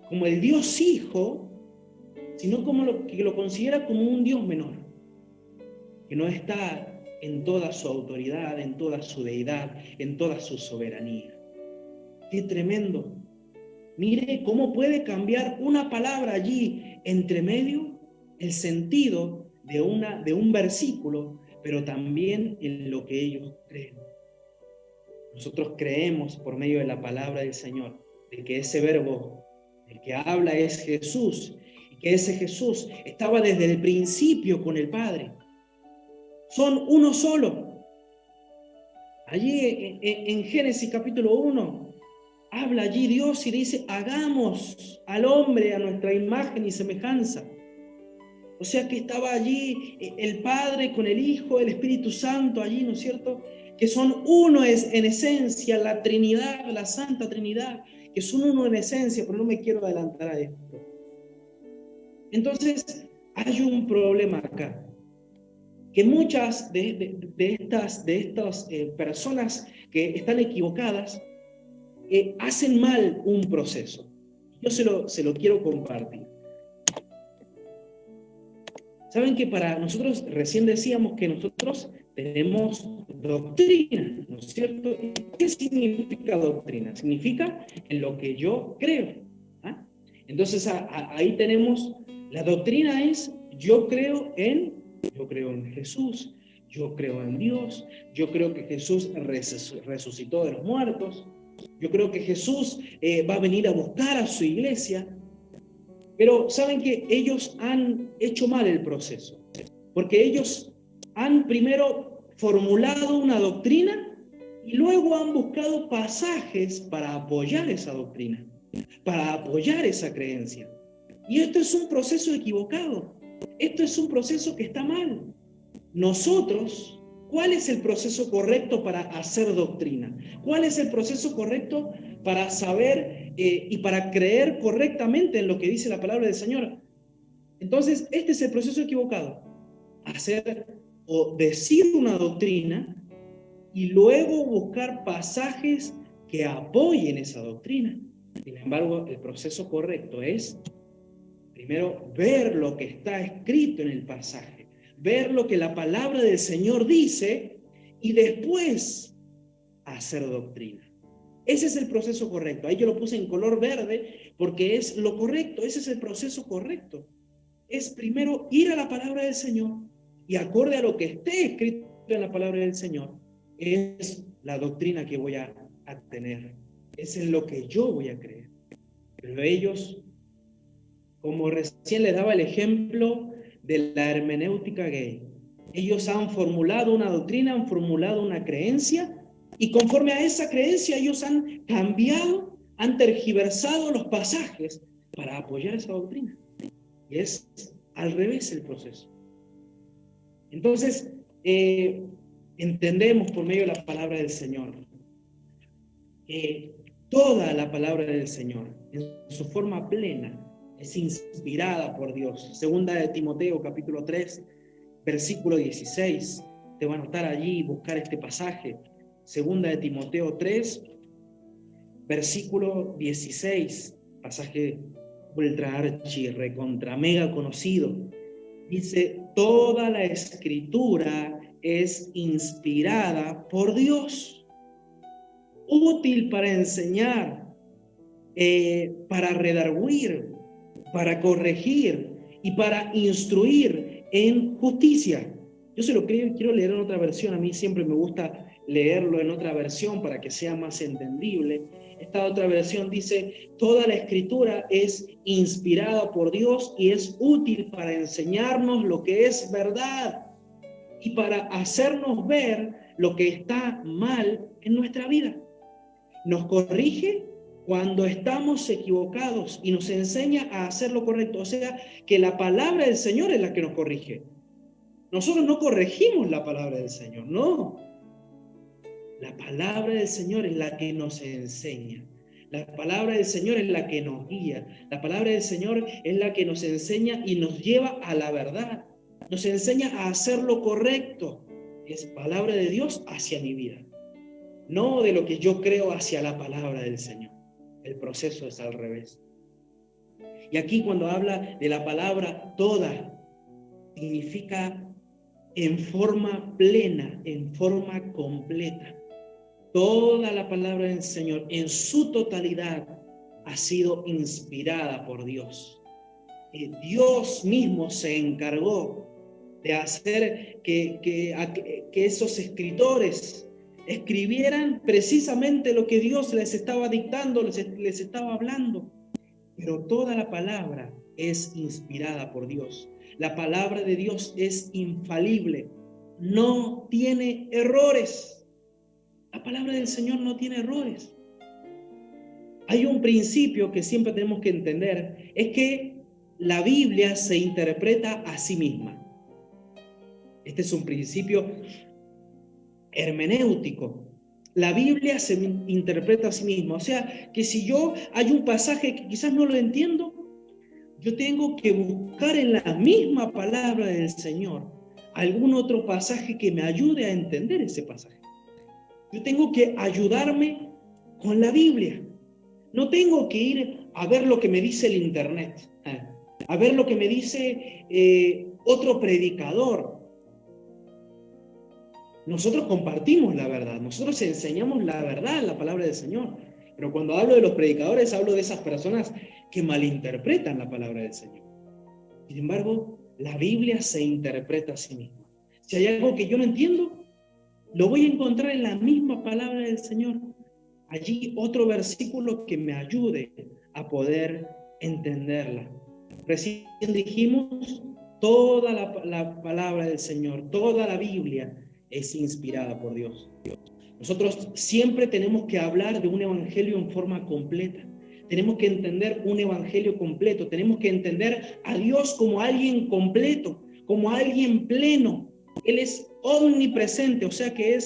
como el Dios Hijo, sino como que lo considera como un Dios menor, que no está en toda su autoridad, en toda su deidad, en toda su soberanía. ¡Qué tremendo! Mire cómo puede cambiar una palabra allí entre medio el sentido de un versículo, pero también en lo que ellos creen. Nosotros creemos por medio de la palabra del Señor, de que ese Verbo, el que habla es Jesús, y que ese Jesús estaba desde el principio con el Padre. Son uno solo. Allí en Génesis capítulo 1, habla allí Dios y dice, hagamos al hombre a nuestra imagen y semejanza. O sea que estaba allí el Padre con el Hijo, el Espíritu Santo allí, ¿no es cierto? Que son uno en esencia, la Trinidad, la Santa Trinidad, que son uno en esencia, pero no me quiero adelantar a esto. Entonces, hay un problema acá, que muchas de estas personas que están equivocadas, hacen mal un proceso. Yo se lo quiero compartir. Saben que para nosotros, recién decíamos que nosotros tenemos doctrina, ¿no es cierto? ¿Qué significa doctrina? Significa en lo que yo creo. ¿Ah? Entonces ahí tenemos, la doctrina es, yo creo en Jesús, yo creo en Dios, yo creo que Jesús resucitó de los muertos, yo creo que Jesús va a venir a buscar a su iglesia. Pero saben que ellos han hecho mal el proceso, porque ellos han primero formulado una doctrina y luego han buscado pasajes para apoyar esa doctrina, para apoyar esa creencia. Y esto es un proceso equivocado, esto es un proceso que está mal. Nosotros, ¿cuál es el proceso correcto para hacer doctrina? ¿Cuál es el proceso correcto para saber y para creer correctamente en lo que dice la palabra del Señor? Entonces, este es el proceso equivocado. Hacer o decir una doctrina y luego buscar pasajes que apoyen esa doctrina. Sin embargo, el proceso correcto es primero ver lo que está escrito en el pasaje, ver lo que la palabra del Señor dice y después hacer doctrina. Ese es el proceso correcto. Ahí yo lo puse en color verde porque es lo correcto. Ese es el proceso correcto. Es primero ir a la palabra del Señor y acorde a lo que esté escrito en la palabra del Señor, es la doctrina que voy a tener. Es en lo que yo voy a creer. Pero ellos, como recién les daba el ejemplo de la hermenéutica gay, ellos han formulado una doctrina, han formulado una creencia, y conforme a esa creencia ellos han cambiado, han tergiversado los pasajes para apoyar esa doctrina. Y es al revés el proceso. Entonces, entendemos por medio de la palabra del Señor que toda la palabra del Señor, en su forma plena, es inspirada por Dios. Segunda de Timoteo, capítulo 3, versículo 16. Te va a anotar allí y buscar este pasaje. Segunda de Timoteo 3, versículo 16. Pasaje ultra archi, recontra mega conocido. Dice, toda la escritura es inspirada por Dios, útil para enseñar, para redarguir, para corregir y para instruir en justicia. Yo se lo quiero leer en otra versión. A mí siempre me gusta leerlo en otra versión para que sea más entendible. Esta otra versión dice, toda la escritura es inspirada por Dios y es útil para enseñarnos lo que es verdad y para hacernos ver lo que está mal en nuestra vida. Nos corrige cuando estamos equivocados y nos enseña a hacer lo correcto. O sea, que la palabra del Señor es la que nos corrige. Nosotros no corregimos la palabra del Señor, no. La palabra del Señor es la que nos enseña. La palabra del Señor es la que nos guía. La palabra del Señor es la que nos enseña y nos lleva a la verdad. Nos enseña a hacer lo correcto. Es palabra de Dios hacia mi vida. No de lo que yo creo hacia la palabra del Señor. El proceso es al revés. Y aquí cuando habla de la palabra toda, significa en forma plena, en forma completa. Toda la palabra del Señor en su totalidad ha sido inspirada por Dios. Dios mismo se encargó de hacer que esos escritores escribieran precisamente lo que Dios les estaba dictando, les estaba hablando. Pero toda la palabra es inspirada por Dios. La palabra de Dios es infalible, no tiene errores. La palabra del Señor no tiene errores. Hay un principio que siempre tenemos que entender, es que la Biblia se interpreta a sí misma. Este es un principio hermenéutico. La Biblia se interpreta a sí misma. O sea, que si hay un pasaje que quizás no lo entiendo, yo tengo que buscar en la misma palabra del Señor algún otro pasaje que me ayude a entender ese pasaje. Yo tengo que ayudarme con la Biblia. No tengo que ir a ver lo que me dice el internet, a ver lo que me dice otro predicador. Nosotros compartimos la verdad, nosotros enseñamos la verdad, la palabra del Señor. Pero cuando hablo de los predicadores, hablo de esas personas que malinterpretan la palabra del Señor. Sin embargo, la Biblia se interpreta a sí misma. Si hay algo que yo no entiendo, lo voy a encontrar en la misma palabra del Señor. Allí otro versículo que me ayude a poder entenderla. Recién dijimos, toda la palabra del Señor, toda la Biblia es inspirada por Dios. Nosotros siempre tenemos que hablar de un evangelio en forma completa. Tenemos que entender un evangelio completo. Tenemos que entender a Dios como alguien completo, como alguien pleno. Él es omnipresente, o sea que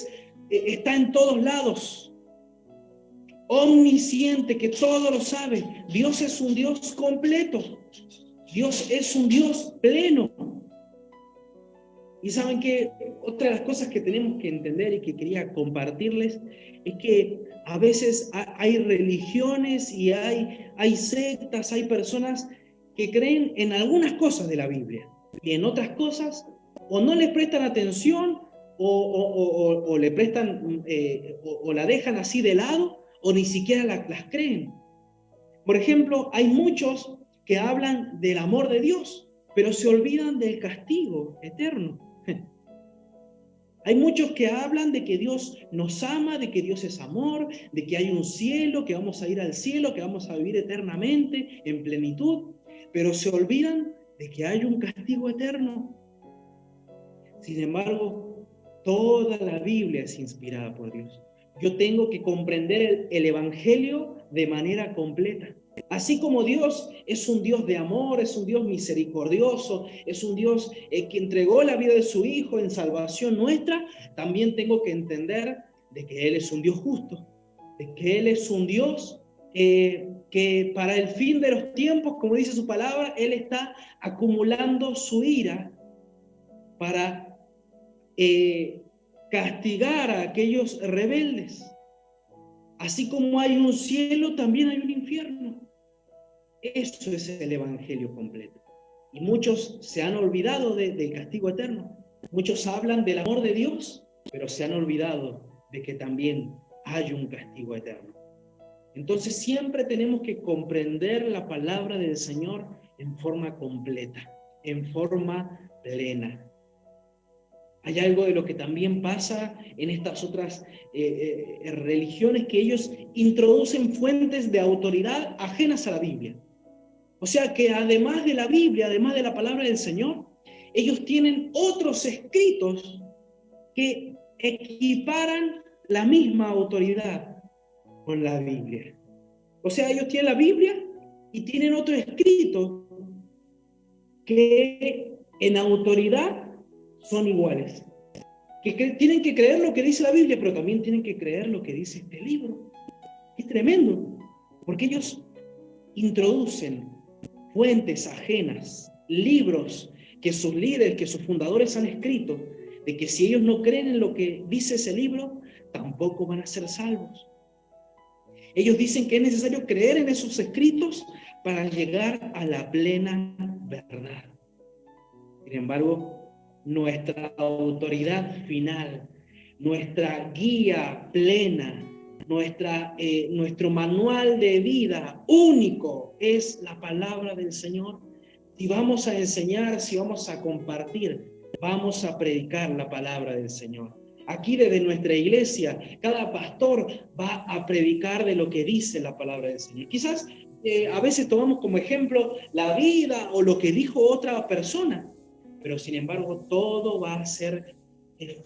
está en todos lados. Omnisciente, que todo lo sabe. Dios es un Dios completo. Dios es un Dios pleno. Y saben que otra de las cosas que tenemos que entender y que quería compartirles es que a veces hay religiones y hay sectas, hay personas que creen en algunas cosas de la Biblia y en otras cosas o no les prestan atención o le prestan o la dejan así de lado o ni siquiera las creen. Por ejemplo, hay muchos que hablan del amor de Dios, pero se olvidan del castigo eterno. Hay muchos que hablan de que Dios nos ama, de que Dios es amor, de que hay un cielo, que vamos a ir al cielo, que vamos a vivir eternamente en plenitud, pero se olvidan de que hay un castigo eterno. Sin embargo, toda la Biblia es inspirada por Dios. Yo tengo que comprender el Evangelio de manera completa. Así como Dios es un Dios de amor, es un Dios misericordioso, es un Dios que entregó la vida de su Hijo en salvación nuestra, también tengo que entender de que Él es un Dios justo, de que Él es un Dios que para el fin de los tiempos, como dice su palabra, Él está acumulando su ira para castigar a aquellos rebeldes. Así como hay un cielo, también hay un infierno. Eso es el evangelio completo. Y muchos se han olvidado del castigo eterno. Muchos hablan del amor de Dios, pero se han olvidado de que también hay un castigo eterno. Entonces siempre tenemos que comprender la palabra del Señor en forma completa, en forma plena. Hay algo de lo que también pasa en estas otras religiones, que ellos introducen fuentes de autoridad ajenas a la Biblia. O sea que además de la Biblia, además de la palabra del Señor, ellos tienen otros escritos que equiparan la misma autoridad con la Biblia. O sea, ellos tienen la Biblia y tienen otro escrito que en autoridad son iguales. Que tienen que creer lo que dice la Biblia, pero también tienen que creer lo que dice este libro. Es tremendo, porque ellos introducen fuentes ajenas, libros que sus líderes, que sus fundadores han escrito, de que si ellos no creen en lo que dice ese libro, tampoco van a ser salvos. Ellos dicen que es necesario creer en esos escritos para llegar a la plena verdad. Sin embargo, nuestra autoridad final, nuestra guía plena, nuestro manual de vida único es la palabra del Señor. Si vamos a enseñar, si vamos a compartir, vamos a predicar la palabra del Señor. Aquí desde nuestra iglesia, cada pastor va a predicar de lo que dice la palabra del Señor. Quizás a veces tomamos como ejemplo la vida o lo que dijo otra persona, pero sin embargo todo va a ser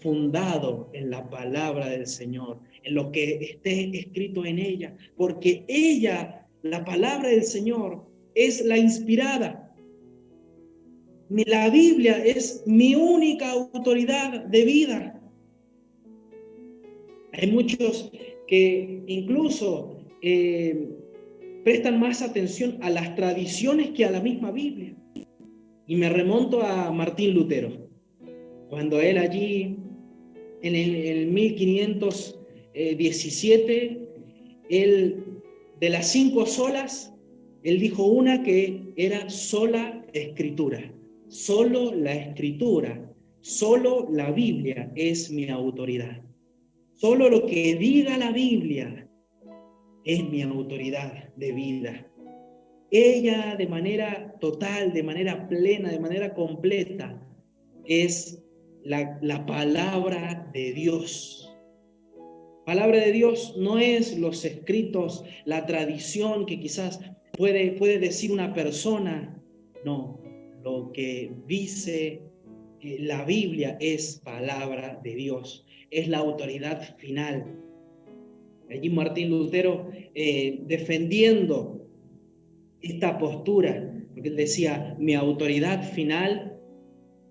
fundado en la palabra del Señor, en lo que esté escrito en ella, porque ella, la palabra del Señor, es la inspirada. La Biblia es mi única autoridad de vida. Hay muchos que incluso prestan más atención a las tradiciones que a la misma Biblia. Y me remonto a Martín Lutero, cuando él allí en el 1517 él, de las 5 solas, él dijo una que era sola escritura. Solo la escritura, solo la Biblia es mi autoridad. Solo lo que diga la Biblia es mi autoridad de vida. Ella de manera total, de manera plena, de manera completa, es la palabra de Dios. Palabra de Dios no es los escritos, la tradición que quizás puede decir una persona. No, lo que dice la Biblia es palabra de Dios, es la autoridad final. Allí Martín Lutero defendiendo esta postura, porque él decía, mi autoridad final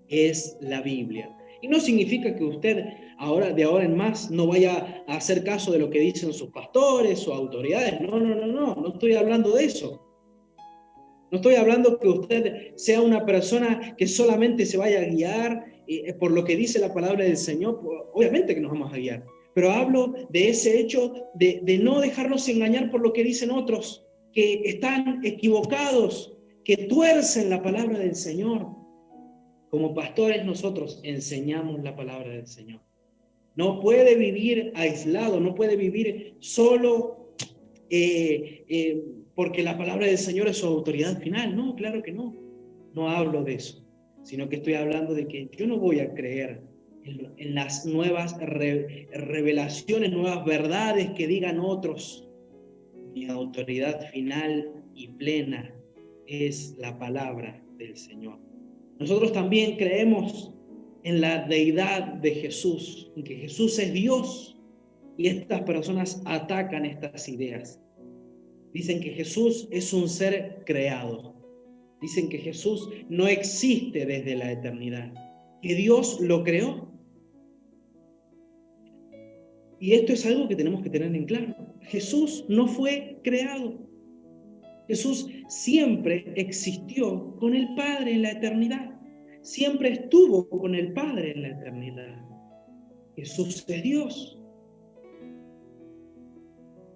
es la Biblia. Y no significa que usted de ahora en más no vaya a hacer caso de lo que dicen sus pastores o autoridades. No estoy hablando de eso. No estoy hablando que usted sea una persona que solamente se vaya a guiar por lo que dice la palabra del Señor. Obviamente que nos vamos a guiar, pero hablo de ese hecho de no dejarnos engañar por lo que dicen otros, que están equivocados, que tuercen la palabra del Señor. Como pastores nosotros enseñamos la palabra del Señor. No puede vivir aislado, no puede vivir solo porque la palabra del Señor es su autoridad final. No, claro que no. No hablo de eso, sino que estoy hablando de que yo no voy a creer en las nuevas revelaciones, nuevas verdades que digan otros. Mi autoridad final y plena es la palabra del Señor. Nosotros también creemos en la deidad de Jesús, en que Jesús es Dios, y estas personas atacan estas ideas. Dicen que Jesús es un ser creado. Dicen que Jesús no existe desde la eternidad, que Dios lo creó. Y esto es algo que tenemos que tener en claro. Jesús no fue creado. Jesús siempre existió con el Padre en la eternidad. Siempre estuvo con el Padre en la eternidad. Jesús es Dios.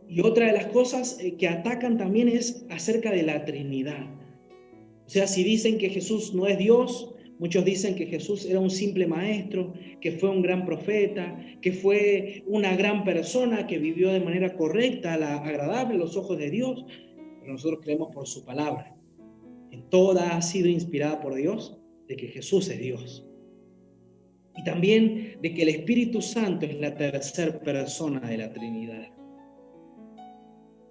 Y otra de las cosas que atacan también es acerca de la Trinidad. O sea, si dicen que Jesús no es Dios, muchos dicen que Jesús era un simple maestro, que fue un gran profeta, que fue una gran persona, que vivió de manera correcta, agradable a los ojos de Dios. Pero nosotros creemos por su palabra, que toda ha sido inspirada por Dios, de que Jesús es Dios. Y también de que el Espíritu Santo es la tercera persona de la Trinidad.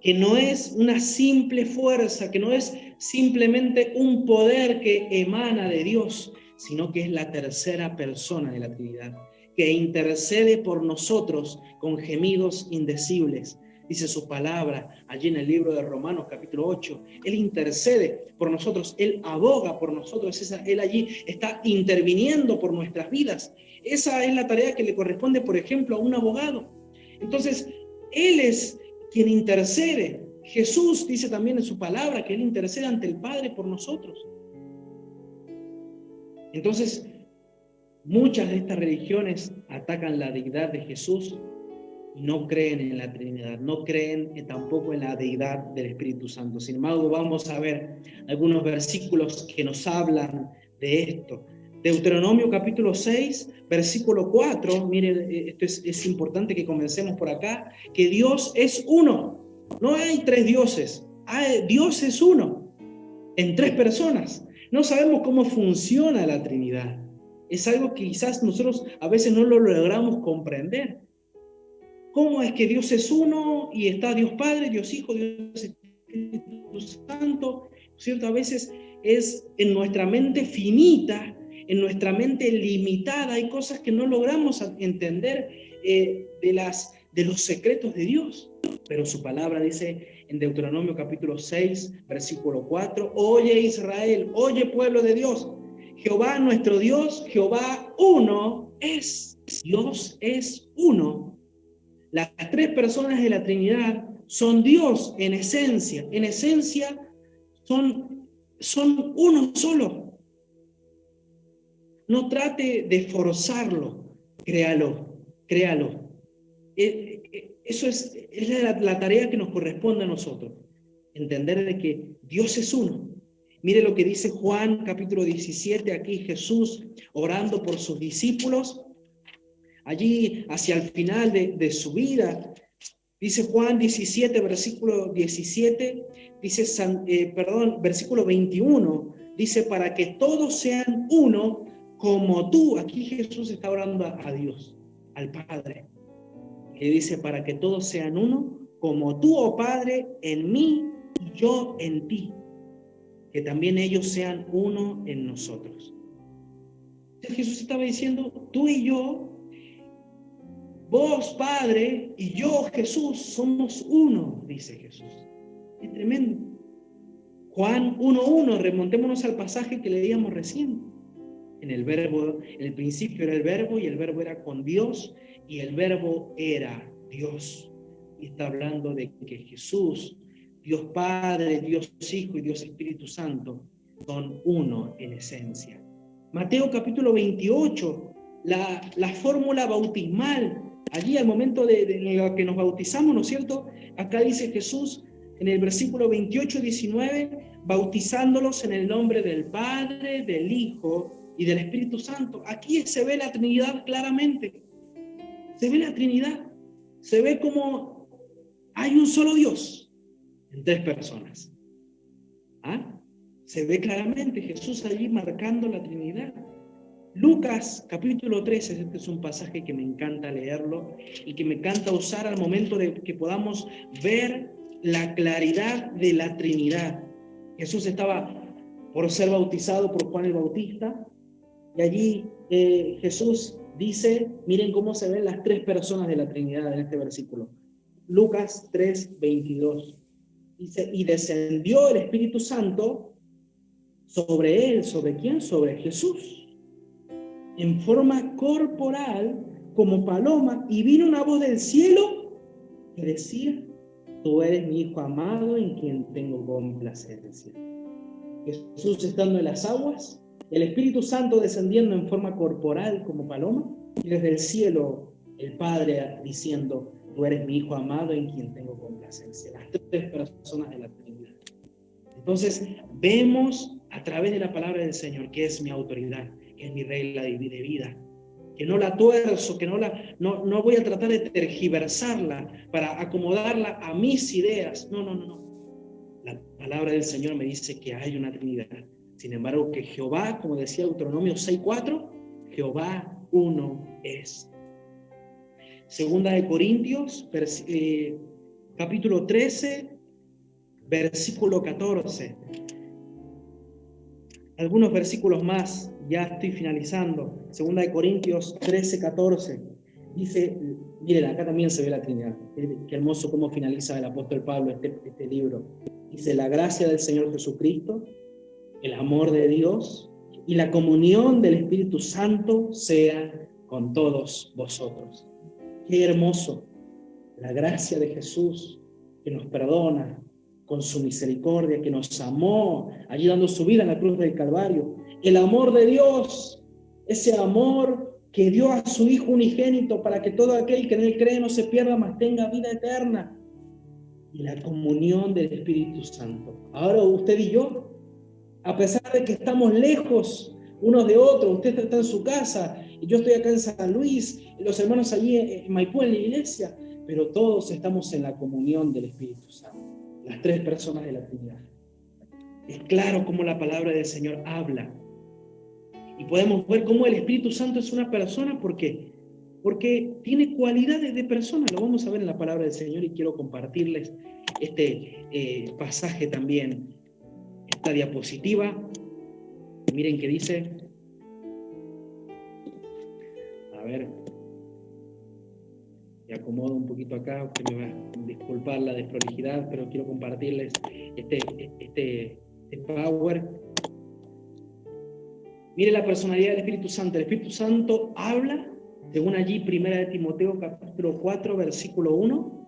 Que no es una simple fuerza, que no es simplemente un poder que emana de Dios, sino que es la tercera persona de la Trinidad, que intercede por nosotros con gemidos indecibles. Dice su palabra allí en el libro de Romanos capítulo 8. Él intercede por nosotros, Él aboga por nosotros, Él allí está interviniendo por nuestras vidas. Esa es la tarea que le corresponde, por ejemplo, a un abogado. Entonces, Él es quien intercede. Jesús dice también en su palabra que Él intercede ante el Padre por nosotros. Entonces, muchas de estas religiones atacan la deidad de Jesús y no creen en la Trinidad, no creen tampoco en la deidad del Espíritu Santo. Sin embargo, vamos a ver algunos versículos que nos hablan de esto. Deuteronomio capítulo 6, versículo 4, miren, esto es importante que comencemos por acá, que Dios es uno, no hay tres dioses, Dios es uno, en tres personas. No sabemos cómo funciona la Trinidad, es algo que quizás nosotros a veces no lo logramos comprender. ¿Cómo es que Dios es uno y está Dios Padre, Dios Hijo, Dios Espíritu Santo? ¿Cierto? A veces es en nuestra mente finita, en nuestra mente limitada, hay cosas que no logramos entender de los secretos de Dios. Pero su palabra dice en Deuteronomio capítulo 6, versículo 4, oye Israel, oye pueblo de Dios, Jehová nuestro Dios, Jehová uno es. Dios es uno. Las tres personas de la Trinidad son Dios en esencia son uno solo. No trate de forzarlo, créalo. eso es la tarea que nos corresponde a nosotros. Entender de que Dios es uno. Mire lo que dice Juan capítulo 17, aquí Jesús orando por sus discípulos. Allí hacia el final de su vida, dice Juan 17, versículo 17, dice, versículo 21, dice, para que todos sean uno como tú. Aquí Jesús está orando a Dios, al Padre. Y dice, para que todos sean uno como tú, oh Padre, en mí y yo en ti. Que también ellos sean uno en nosotros. Entonces Jesús estaba diciendo, tú y yo, vos, Padre, y yo, Jesús, somos uno, dice Jesús. Es tremendo. Juan 1:1, remontémonos al pasaje que leíamos recién. En el principio era el verbo, y el verbo era con Dios, y el verbo era Dios. Y está hablando de que Jesús, Dios Padre, Dios Hijo y Dios Espíritu Santo son uno en esencia. Mateo capítulo 28, la fórmula bautismal. Allí al momento de que nos bautizamos, ¿no es cierto? Acá dice Jesús en el versículo 28-19, bautizándolos en el nombre del Padre, del Hijo y del Espíritu Santo. Aquí se ve la Trinidad claramente. Se ve la Trinidad. Se ve como hay un solo Dios en tres personas. ¿Ah? Se ve claramente Jesús allí marcando la Trinidad. Lucas capítulo 13, este es un pasaje que me encanta leerlo y que me encanta usar al momento de que podamos ver la claridad de la Trinidad. Jesús estaba por ser bautizado por Juan el Bautista y allí Jesús dice, miren cómo se ven las tres personas de la Trinidad en este versículo. Lucas 3:22 dice, y descendió el Espíritu Santo sobre él. ¿Sobre quién? Sobre Jesús, en forma corporal, como paloma, y vino una voz del cielo que decía, tú eres mi Hijo amado, en quien tengo complacencia. Jesús estando en las aguas, el Espíritu Santo descendiendo en forma corporal como paloma, y desde el cielo el Padre diciendo, tú eres mi Hijo amado, en quien tengo complacencia. Las tres personas de la Trinidad. Entonces, vemos a través de la palabra del Señor, que es mi autoridad, que es mi regla de vida, que no la tuerzo, que no voy a tratar de tergiversarla para acomodarla a mis ideas. No. La palabra del Señor me dice que hay una Trinidad. Sin embargo, que Jehová, como decía Deuteronomio 6:4, Jehová uno es. Segunda de Corintios, capítulo 13, versículo 14. Algunos versículos más, ya estoy finalizando. Segunda de Corintios 13:14. Dice, miren, acá también se ve la Trinidad. Qué hermoso cómo finaliza el apóstol Pablo este libro. Dice, la gracia del Señor Jesucristo, el amor de Dios y la comunión del Espíritu Santo sea con todos vosotros. Qué hermoso. La gracia de Jesús que nos perdona con su misericordia, que nos amó, allí dando su vida en la cruz del Calvario. El amor de Dios, ese amor que dio a su Hijo unigénito para que todo aquel que en él cree no se pierda, mas tenga vida eterna. Y la comunión del Espíritu Santo. Ahora usted y yo, a pesar de que estamos lejos unos de otros, usted está en su casa, y yo estoy acá en San Luis, los hermanos allí en Maipú en la iglesia, pero todos estamos en la comunión del Espíritu Santo. Las tres personas de la Trinidad. Es claro cómo la palabra del Señor habla. Y podemos ver cómo el Espíritu Santo es una persona. ¿Por qué? Porque tiene cualidades de persona. Lo vamos a ver en la palabra del Señor y quiero compartirles este pasaje también. Esta diapositiva. Miren qué dice. A ver. Me acomodo un poquito acá, usted me va a disculpar la desprolijidad, pero quiero compartirles este power. Mire la personalidad del Espíritu Santo. El Espíritu Santo habla, según allí, 1 de Timoteo, capítulo 4, versículo 1.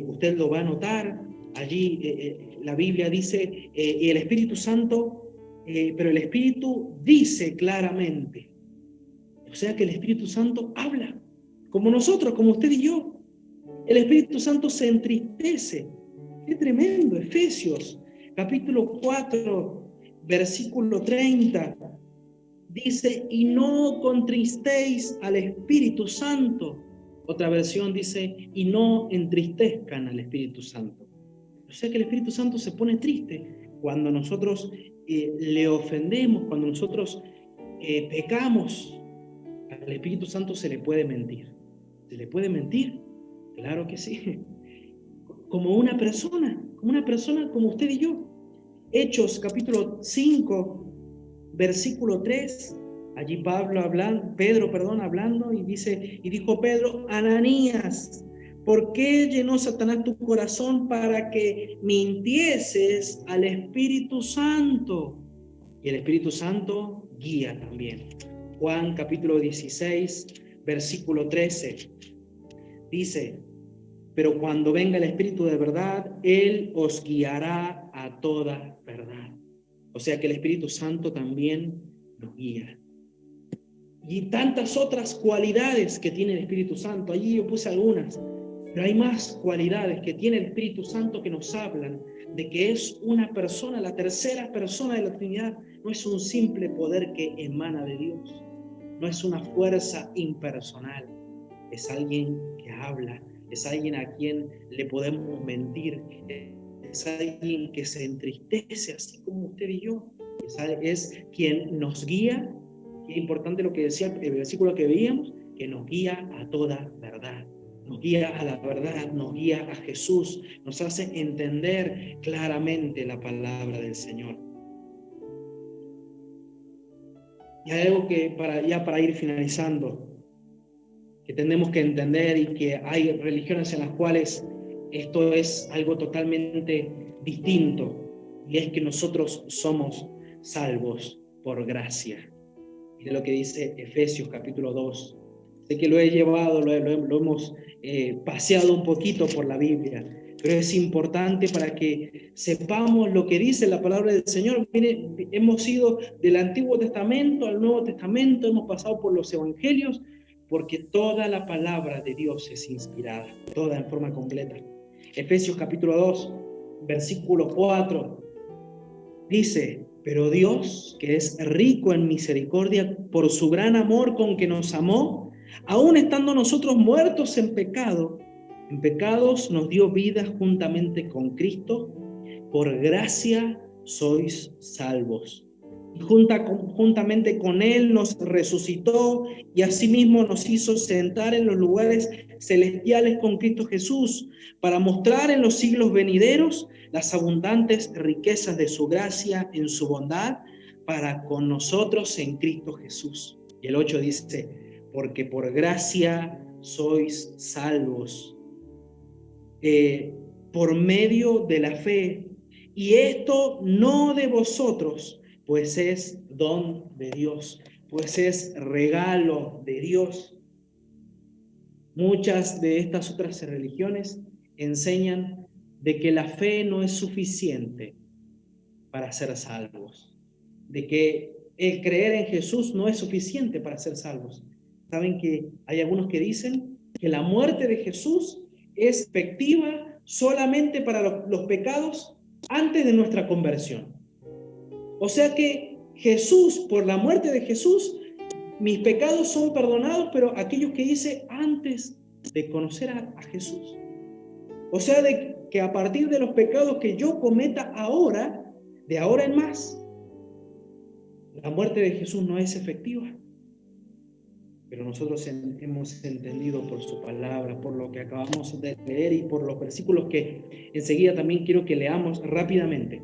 Usted lo va a notar. Allí la Biblia dice, y el Espíritu Santo, pero el Espíritu dice claramente. O sea que el Espíritu Santo habla. Como nosotros, como usted y yo. el Espíritu Santo se entristece. Qué tremendo. Efesios, capítulo 4, versículo 30. Dice, y no contristéis al Espíritu Santo. Otra versión dice, y no entristezcan al Espíritu Santo. O sea que el Espíritu Santo se pone triste cuando nosotros le ofendemos, cuando nosotros pecamos. Al Espíritu Santo se le puede mentir. ¿Se le puede mentir? Claro que sí. Como una persona como usted y yo. Hechos capítulo 5, versículo 3, allí Pedro hablando, y dijo Pedro, Ananías, ¿por qué llenó Satanás tu corazón para que mintieses al Espíritu Santo? Y el Espíritu Santo guía también. Juan capítulo 16, versículo 13, dice, pero cuando venga el Espíritu de verdad, Él os guiará a toda verdad. O sea que el Espíritu Santo también nos guía. Y tantas otras cualidades que tiene el Espíritu Santo. Allí yo puse algunas, pero hay más cualidades que tiene el Espíritu Santo que nos hablan de que es una persona, la tercera persona de la Trinidad. No es un simple poder que emana de Dios. No es una fuerza impersonal. Es alguien que habla. Es alguien a quien le podemos mentir. Es alguien que se entristece, así como usted y yo. Es quien nos guía. Qué importante lo que decía el versículo que veíamos, que nos guía a toda verdad. Nos guía a la verdad, nos guía a Jesús, nos hace entender claramente la palabra del Señor. Y hay algo que para ir finalizando, que tenemos que entender, y que hay religiones en las cuales esto es algo totalmente distinto, y es que nosotros somos salvos por gracia. Mire lo que dice Efesios capítulo 2. Sé que lo he llevado, lo hemos paseado un poquito por la Biblia, pero es importante para que sepamos lo que dice la palabra del Señor. Mire, hemos ido del Antiguo Testamento al Nuevo Testamento, hemos pasado por los Evangelios, porque toda la palabra de Dios es inspirada, toda en forma completa. Efesios capítulo 2, versículo 4, dice, pero Dios, que es rico en misericordia, por su gran amor con que nos amó, aun estando nosotros muertos en pecados nos dio vida juntamente con Cristo, por gracia sois salvos. Y juntamente con Él nos resucitó y asimismo nos hizo sentar en los lugares celestiales con Cristo Jesús, para mostrar en los siglos venideros las abundantes riquezas de su gracia en su bondad para con nosotros en Cristo Jesús. Y el 8 dice, porque por gracia sois salvos, por medio de la fe, y esto no de vosotros, pues es don de Dios, pues es regalo de Dios. Muchas de estas otras religiones enseñan de que la fe no es suficiente para ser salvos, de que el creer en Jesús no es suficiente para ser salvos. Saben que hay algunos que dicen que la muerte de Jesús es efectiva solamente para los pecados antes de nuestra conversión. O sea que Jesús, por la muerte de Jesús, mis pecados son perdonados, pero aquellos que hice antes de conocer a Jesús. O sea, de que a partir de los pecados que yo cometa ahora, de ahora en más, la muerte de Jesús no es efectiva. Pero nosotros hemos entendido por su palabra, por lo que acabamos de leer y por los versículos que enseguida también quiero que leamos rápidamente,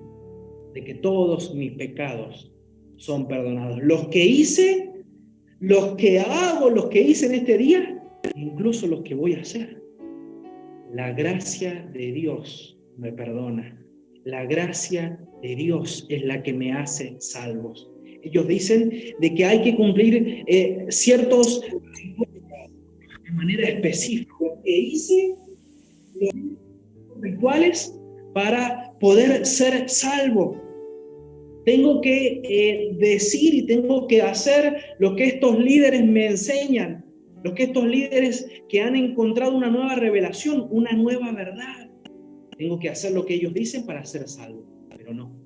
de que todos mis pecados son perdonados. Los que hice, los que hago, los que hice en este día, incluso los que voy a hacer. La gracia de Dios me perdona. La gracia de Dios es la que me hace salvos. Ellos dicen de que hay que cumplir ciertos de manera específica. Que hice los rituales para poder ser salvo. Tengo que decir y tengo que hacer lo que estos líderes me enseñan. Los que estos líderes que han encontrado una nueva revelación, una nueva verdad. Tengo que hacer lo que ellos dicen para ser salvo, pero no.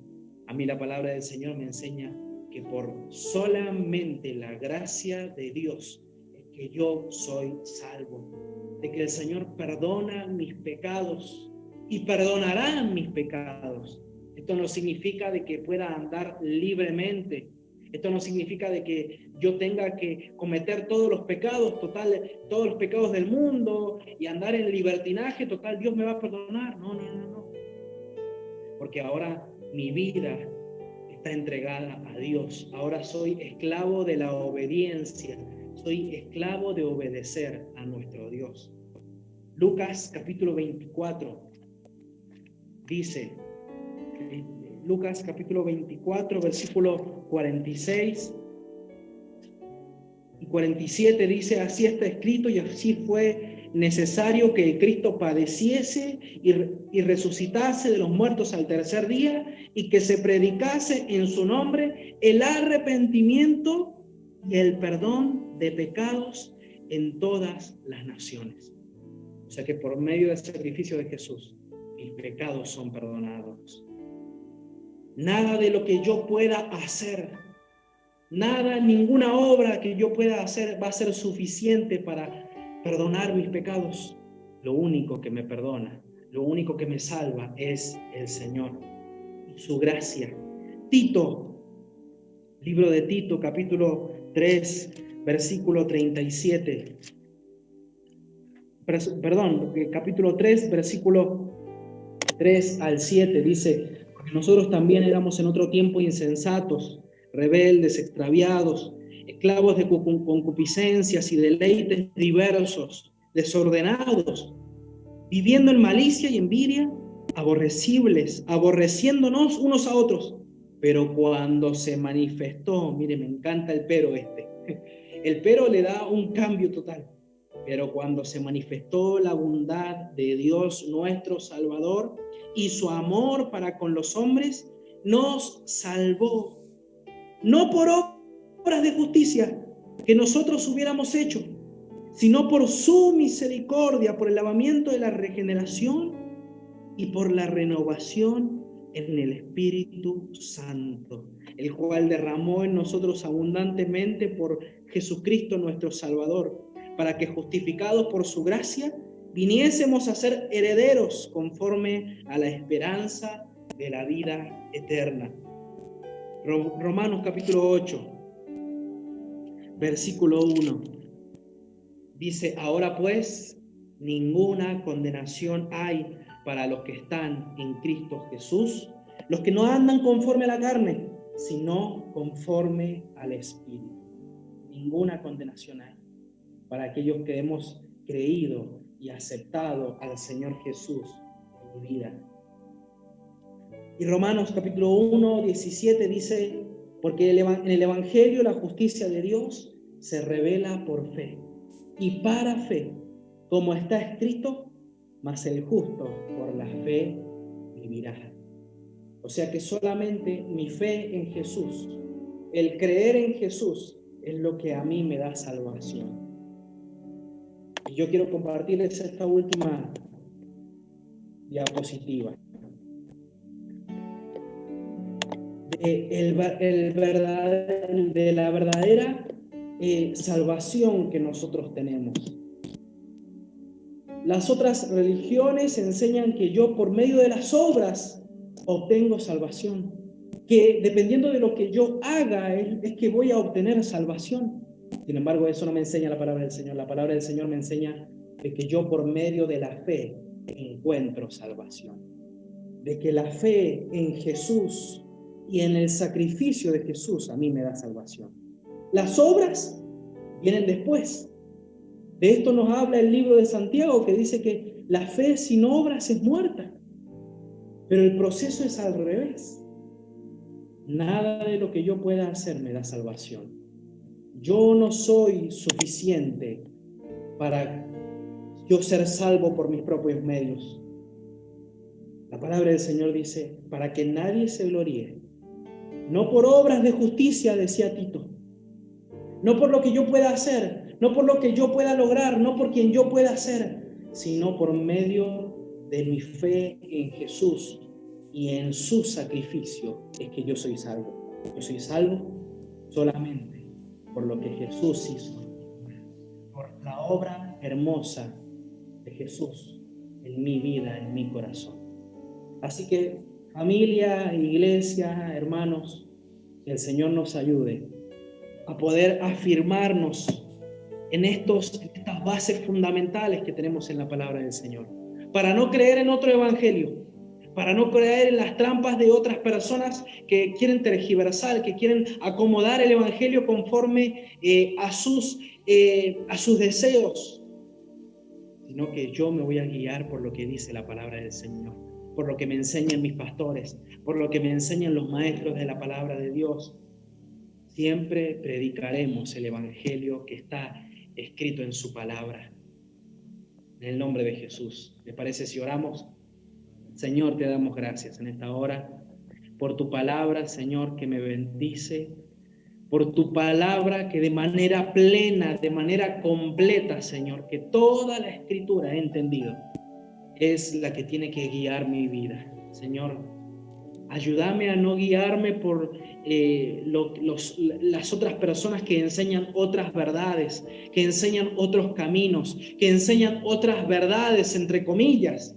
A mí la palabra del Señor me enseña que por solamente la gracia de Dios es que yo soy salvo, de que el Señor perdona mis pecados y perdonará mis pecados. Esto no significa de que pueda andar libremente. Esto no significa de que yo tenga que cometer todos los pecados, todos los pecados del mundo y andar en libertinaje, total, Dios me va a perdonar. No. Porque ahora mi vida está entregada a Dios. Ahora soy esclavo de la obediencia. Soy esclavo de obedecer a nuestro Dios. Lucas capítulo 24 dice, Lucas capítulo 24, versículo 46 y 47 dice, así está escrito y así fue necesario que Cristo padeciese y resucitase de los muertos al tercer día y que se predicase en su nombre el arrepentimiento y el perdón de pecados en todas las naciones. O sea que por medio del sacrificio de Jesús, mis pecados son perdonados. Nada de lo que yo pueda hacer, ninguna obra que yo pueda hacer va a ser suficiente para perdonar mis pecados. Lo único que me perdona, lo único que me salva es el Señor y su gracia. Tito, libro de Tito, capítulo 3, versículo 37. Capítulo 3, versículo 3 al 7 dice, porque nosotros también éramos en otro tiempo insensatos, rebeldes, extraviados, esclavos de concupiscencias y deleites diversos, desordenados, viviendo en malicia y envidia, aborrecibles, aborreciéndonos unos a otros. Pero cuando se manifestó, mire, me encanta el pero el pero le da un cambio total. Pero cuando se manifestó la bondad de Dios nuestro Salvador y su amor para con los hombres, nos salvó, no por obras de justicia que nosotros hubiéramos hecho, sino por su misericordia, por el lavamiento de la regeneración y por la renovación en el Espíritu Santo, el cual derramó en nosotros abundantemente por Jesucristo nuestro Salvador, para que justificados por su gracia viniésemos a ser herederos conforme a la esperanza de la vida eterna. Romanos capítulo 8, versículo 1, dice, ahora pues ninguna condenación hay para los que están en Cristo Jesús, los que no andan conforme a la carne, sino conforme al Espíritu. Ninguna condenación hay para aquellos que hemos creído y aceptado al Señor Jesús en mi vida. Y Romanos capítulo 1, 17 dice, porque en el Evangelio la justicia de Dios se revela por fe y para fe, como está escrito, mas el justo por la fe vivirá. O sea que solamente mi fe en Jesús, el creer en Jesús, es lo que a mí me da salvación. Y yo quiero compartirles esta última diapositiva. De la verdadera salvación que nosotros tenemos. Las otras religiones enseñan que yo por medio de las obras obtengo salvación, que dependiendo de lo que yo haga es que voy a obtener salvación. Sin embargo, eso no me enseña la palabra del Señor. La palabra del Señor me enseña de que yo por medio de la fe encuentro salvación, de que la fe en Jesús y en el sacrificio de Jesús a mí me da salvación. Las obras vienen después. De esto nos habla el libro de Santiago, que dice que la fe sin obras es muerta. Pero el proceso es al revés. Nada de lo que yo pueda hacer me da salvación. Yo no soy suficiente para yo ser salvo por mis propios medios. La palabra del Señor dice, para que nadie se gloríe, no por obras de justicia, decía Tito, no por lo que yo pueda hacer, no por lo que yo pueda lograr, no por quien yo pueda ser, sino por medio de mi fe en Jesús y en su sacrificio es que yo soy salvo. Yo soy salvo solamente por lo que Jesús hizo, por la obra hermosa de Jesús en mi vida, en mi corazón. Así que familia, iglesia, hermanos, que el Señor nos ayude a poder afirmarnos en estas bases fundamentales que tenemos en la palabra del Señor, para no creer en otro evangelio, para no creer en las trampas de otras personas que quieren tergiversar, que quieren acomodar el evangelio conforme a sus deseos, sino que yo me voy a guiar por lo que dice la palabra del Señor, por lo que me enseñan mis pastores, por lo que me enseñan los maestros de la palabra de Dios. Siempre predicaremos el evangelio que está escrito en su palabra. En el nombre de Jesús. ¿Les parece si oramos? Señor, te damos gracias en esta hora por tu palabra, Señor, que me bendice, por tu palabra que de manera plena, de manera completa, Señor, que toda la escritura he entendido, es la que tiene que guiar mi vida. Señor, ayúdame a no guiarme por las otras personas que enseñan otras verdades, que enseñan otros caminos, que enseñan otras verdades, entre comillas,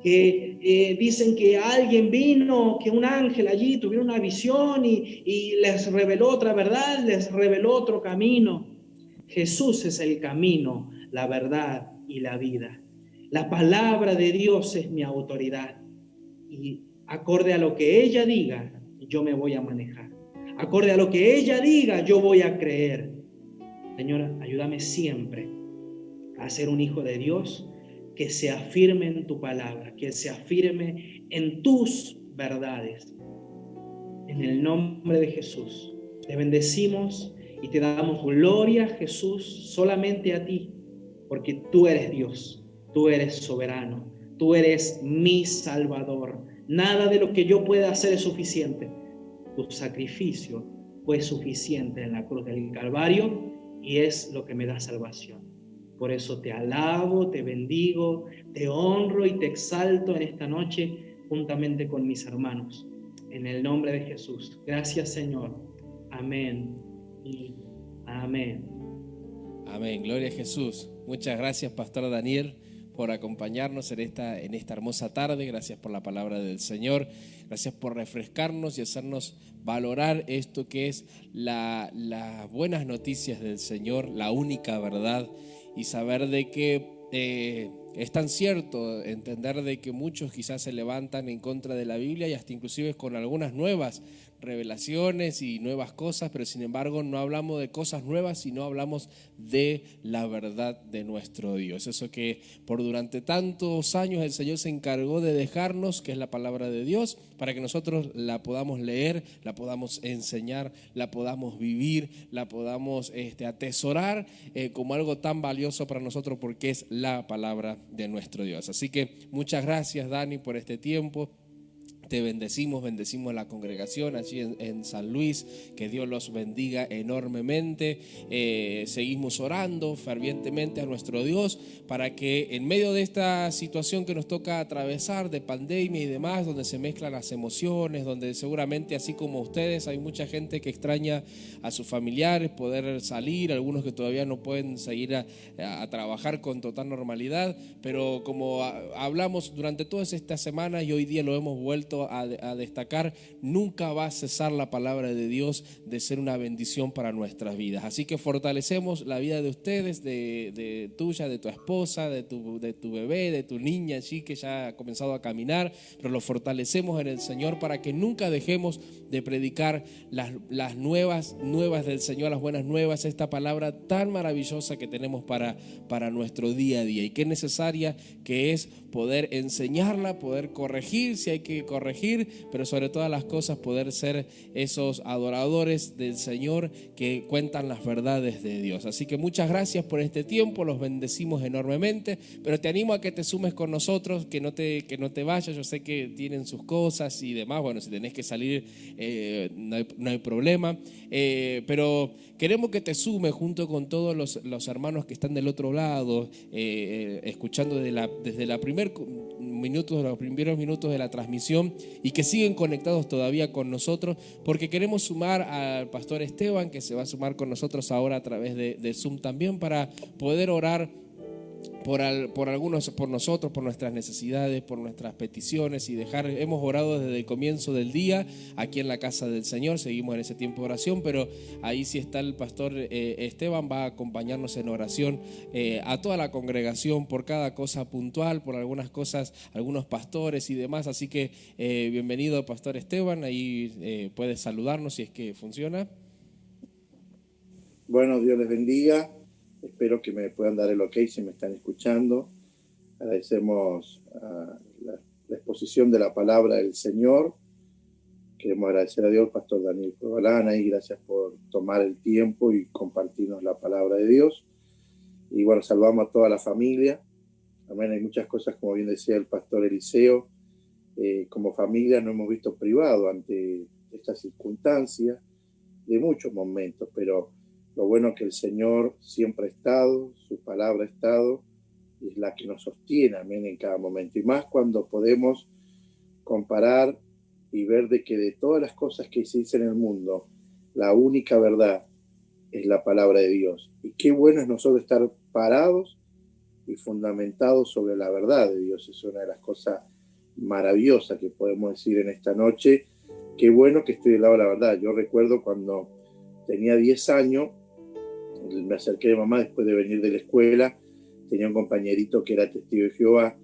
que dicen que alguien vino, que un ángel allí tuviera una visión y les reveló otra verdad, les reveló otro camino. Jesús es el camino, la verdad y la vida. La palabra de Dios es mi autoridad y acorde a lo que ella diga, yo me voy a manejar. Acorde a lo que ella diga, yo voy a creer. Señora, ayúdame siempre a ser un hijo de Dios que se afirme en tu palabra, que se afirme en tus verdades. En el nombre de Jesús, te bendecimos y te damos gloria, Jesús, solamente a ti, porque tú eres Dios, tú eres soberano, tú eres mi Salvador. Nada de lo que yo pueda hacer es suficiente. Tu sacrificio fue suficiente en la cruz del Calvario y es lo que me da salvación. Por eso te alabo, te bendigo, te honro y te exalto en esta noche juntamente con mis hermanos. En el nombre de Jesús. Gracias, Señor. Amén y amén. Amén. Gloria a Jesús. Muchas gracias, Pastor Daniel, por acompañarnos en esta hermosa tarde. Gracias por la palabra del Señor. Gracias por refrescarnos y hacernos valorar esto que es las buenas noticias del Señor, la única verdad, y saber de que es tan cierto, entender de que muchos quizás se levantan en contra de la Biblia y hasta inclusive con algunas nuevas revelaciones y nuevas cosas, pero sin embargo no hablamos de cosas nuevas, sino hablamos de la verdad de nuestro Dios. Eso que por durante tantos años el Señor se encargó de dejarnos, que es la palabra de Dios, para que nosotros la podamos leer, la podamos enseñar, la podamos vivir, la podamos atesorar como algo tan valioso para nosotros, porque es la palabra de nuestro Dios. Así que muchas gracias, Dani, por este tiempo. Te bendecimos la congregación allí en San Luis, que Dios los bendiga enormemente. Seguimos orando fervientemente a nuestro Dios para que en medio de esta situación que nos toca atravesar de pandemia y demás, donde se mezclan las emociones, donde seguramente así como ustedes hay mucha gente que extraña a sus familiares, poder salir, algunos que todavía no pueden seguir a trabajar con total normalidad, pero como hablamos durante todas estas semanas y hoy día lo hemos vuelto a destacar, nunca va a cesar la palabra de Dios de ser una bendición para nuestras vidas. Así que fortalecemos la vida de ustedes, de tuya, de tu esposa, de tu bebé, de tu niña allí que ya ha comenzado a caminar, pero lo fortalecemos en el Señor para que nunca dejemos de predicar las nuevas del Señor, las buenas nuevas, esta palabra tan maravillosa que tenemos para nuestro día a día y que es necesaria, que es poder enseñarla, poder corregir si hay que corregir corregir, pero sobre todas las cosas poder ser esos adoradores del Señor que cuentan las verdades de Dios. Así que muchas gracias por este tiempo, los bendecimos enormemente, pero te animo a que te sumes con nosotros, que no te vayas. Yo sé que tienen sus cosas y demás, bueno, si tenés que salir no hay problema, pero queremos que te sumes junto con todos los hermanos que están del otro lado, escuchando desde los primeros minutos de la transmisión, y que siguen conectados todavía con nosotros, porque queremos sumar al pastor Esteban, que se va a sumar con nosotros ahora a través de Zoom también, para poder orar por nosotros, por nuestras necesidades, por nuestras peticiones, y hemos orado desde el comienzo del día aquí en la casa del Señor. Seguimos en ese tiempo de oración, pero ahí sí está el pastor Esteban, va a acompañarnos en oración a toda la congregación por cada cosa puntual, por algunas cosas, algunos pastores y demás. Así que bienvenido, pastor Esteban, ahí puedes saludarnos si es que funciona. Bueno, Dios les bendiga. Espero que me puedan dar el ok si me están escuchando. Agradecemos la exposición de la palabra del Señor. Queremos agradecer a Dios, pastor Daniel Probalana, y gracias por tomar el tiempo y compartirnos la palabra de Dios. Y bueno, saludamos a toda la familia. Amén. Hay muchas cosas, como bien decía el pastor Eliseo, como familia nos hemos visto privados ante estas circunstancias de muchos momentos, pero lo bueno es que el Señor siempre ha estado, su palabra ha estado, y es la que nos sostiene, amén, en cada momento. Y más cuando podemos comparar y ver de que de todas las cosas que se dicen en el mundo, la única verdad es la palabra de Dios. Y qué bueno es nosotros estar parados y fundamentados sobre la verdad de Dios. Es una de las cosas maravillosas que podemos decir en esta noche. Qué bueno que estoy del lado de la verdad. Yo recuerdo cuando tenía 10 años, me acerqué a mamá después de venir de la escuela. Tenía un compañerito que era testigo de Jehová,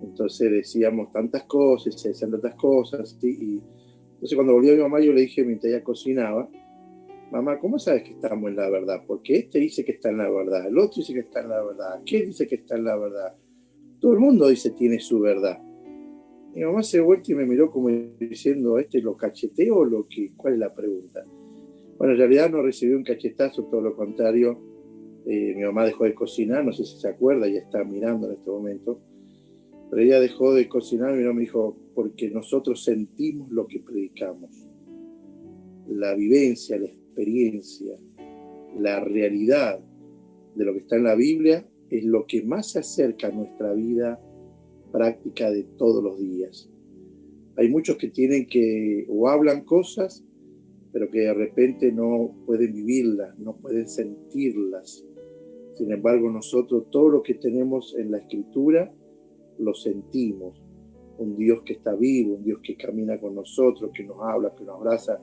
entonces decíamos tantas cosas, se decían tantas cosas, ¿sí? Y entonces cuando volvió mi mamá, yo le dije, mientras ella cocinaba: mamá, ¿cómo sabes que estamos en la verdad? Porque este dice que está en la verdad, el otro dice que está en la verdad, aquel dice que está en la verdad, todo el mundo dice tiene su verdad. Mi mamá se vuelta y me miró como diciendo, ¿lo cacheteo o cuál es la pregunta? Bueno, en realidad no recibí un cachetazo, todo lo contrario. Mi mamá dejó de cocinar, no sé si se acuerda, ella está mirando en este momento, pero ella dejó de cocinar y me dijo, porque nosotros sentimos lo que predicamos. La vivencia, la experiencia, la realidad de lo que está en la Biblia es lo que más se acerca a nuestra vida práctica de todos los días. Hay muchos que tienen o hablan cosas, pero que de repente no pueden vivirlas, no pueden sentirlas. Sin embargo, nosotros todo lo que tenemos en la Escritura lo sentimos. Un Dios que está vivo, un Dios que camina con nosotros, que nos habla, que nos abraza,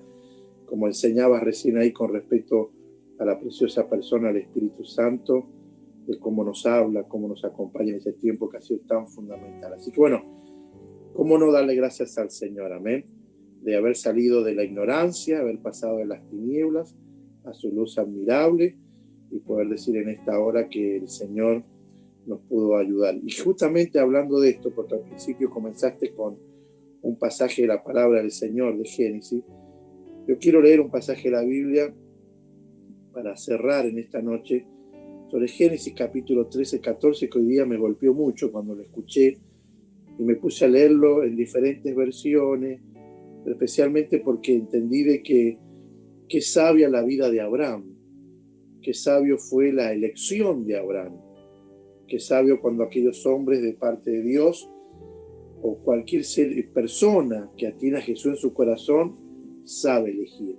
como enseñabas recién ahí con respecto a la preciosa persona del Espíritu Santo, de cómo nos habla, cómo nos acompaña en ese tiempo que ha sido tan fundamental. Así que bueno, ¿cómo no darle gracias al Señor? Amén. De haber salido de la ignorancia, haber pasado de las tinieblas a su luz admirable, y poder decir en esta hora que el Señor nos pudo ayudar. Y justamente hablando de esto, porque al principio comenzaste con un pasaje de la palabra del Señor de Génesis, yo quiero leer un pasaje de la Biblia para cerrar en esta noche sobre Génesis capítulo 13, 14, que hoy día me golpeó mucho cuando lo escuché y me puse a leerlo en diferentes versiones, pero especialmente porque entendí de que qué sabia la vida de Abraham, qué sabio fue la elección de Abraham, qué sabio cuando aquellos hombres de parte de Dios o cualquier persona que tiene a Jesús en su corazón sabe elegir.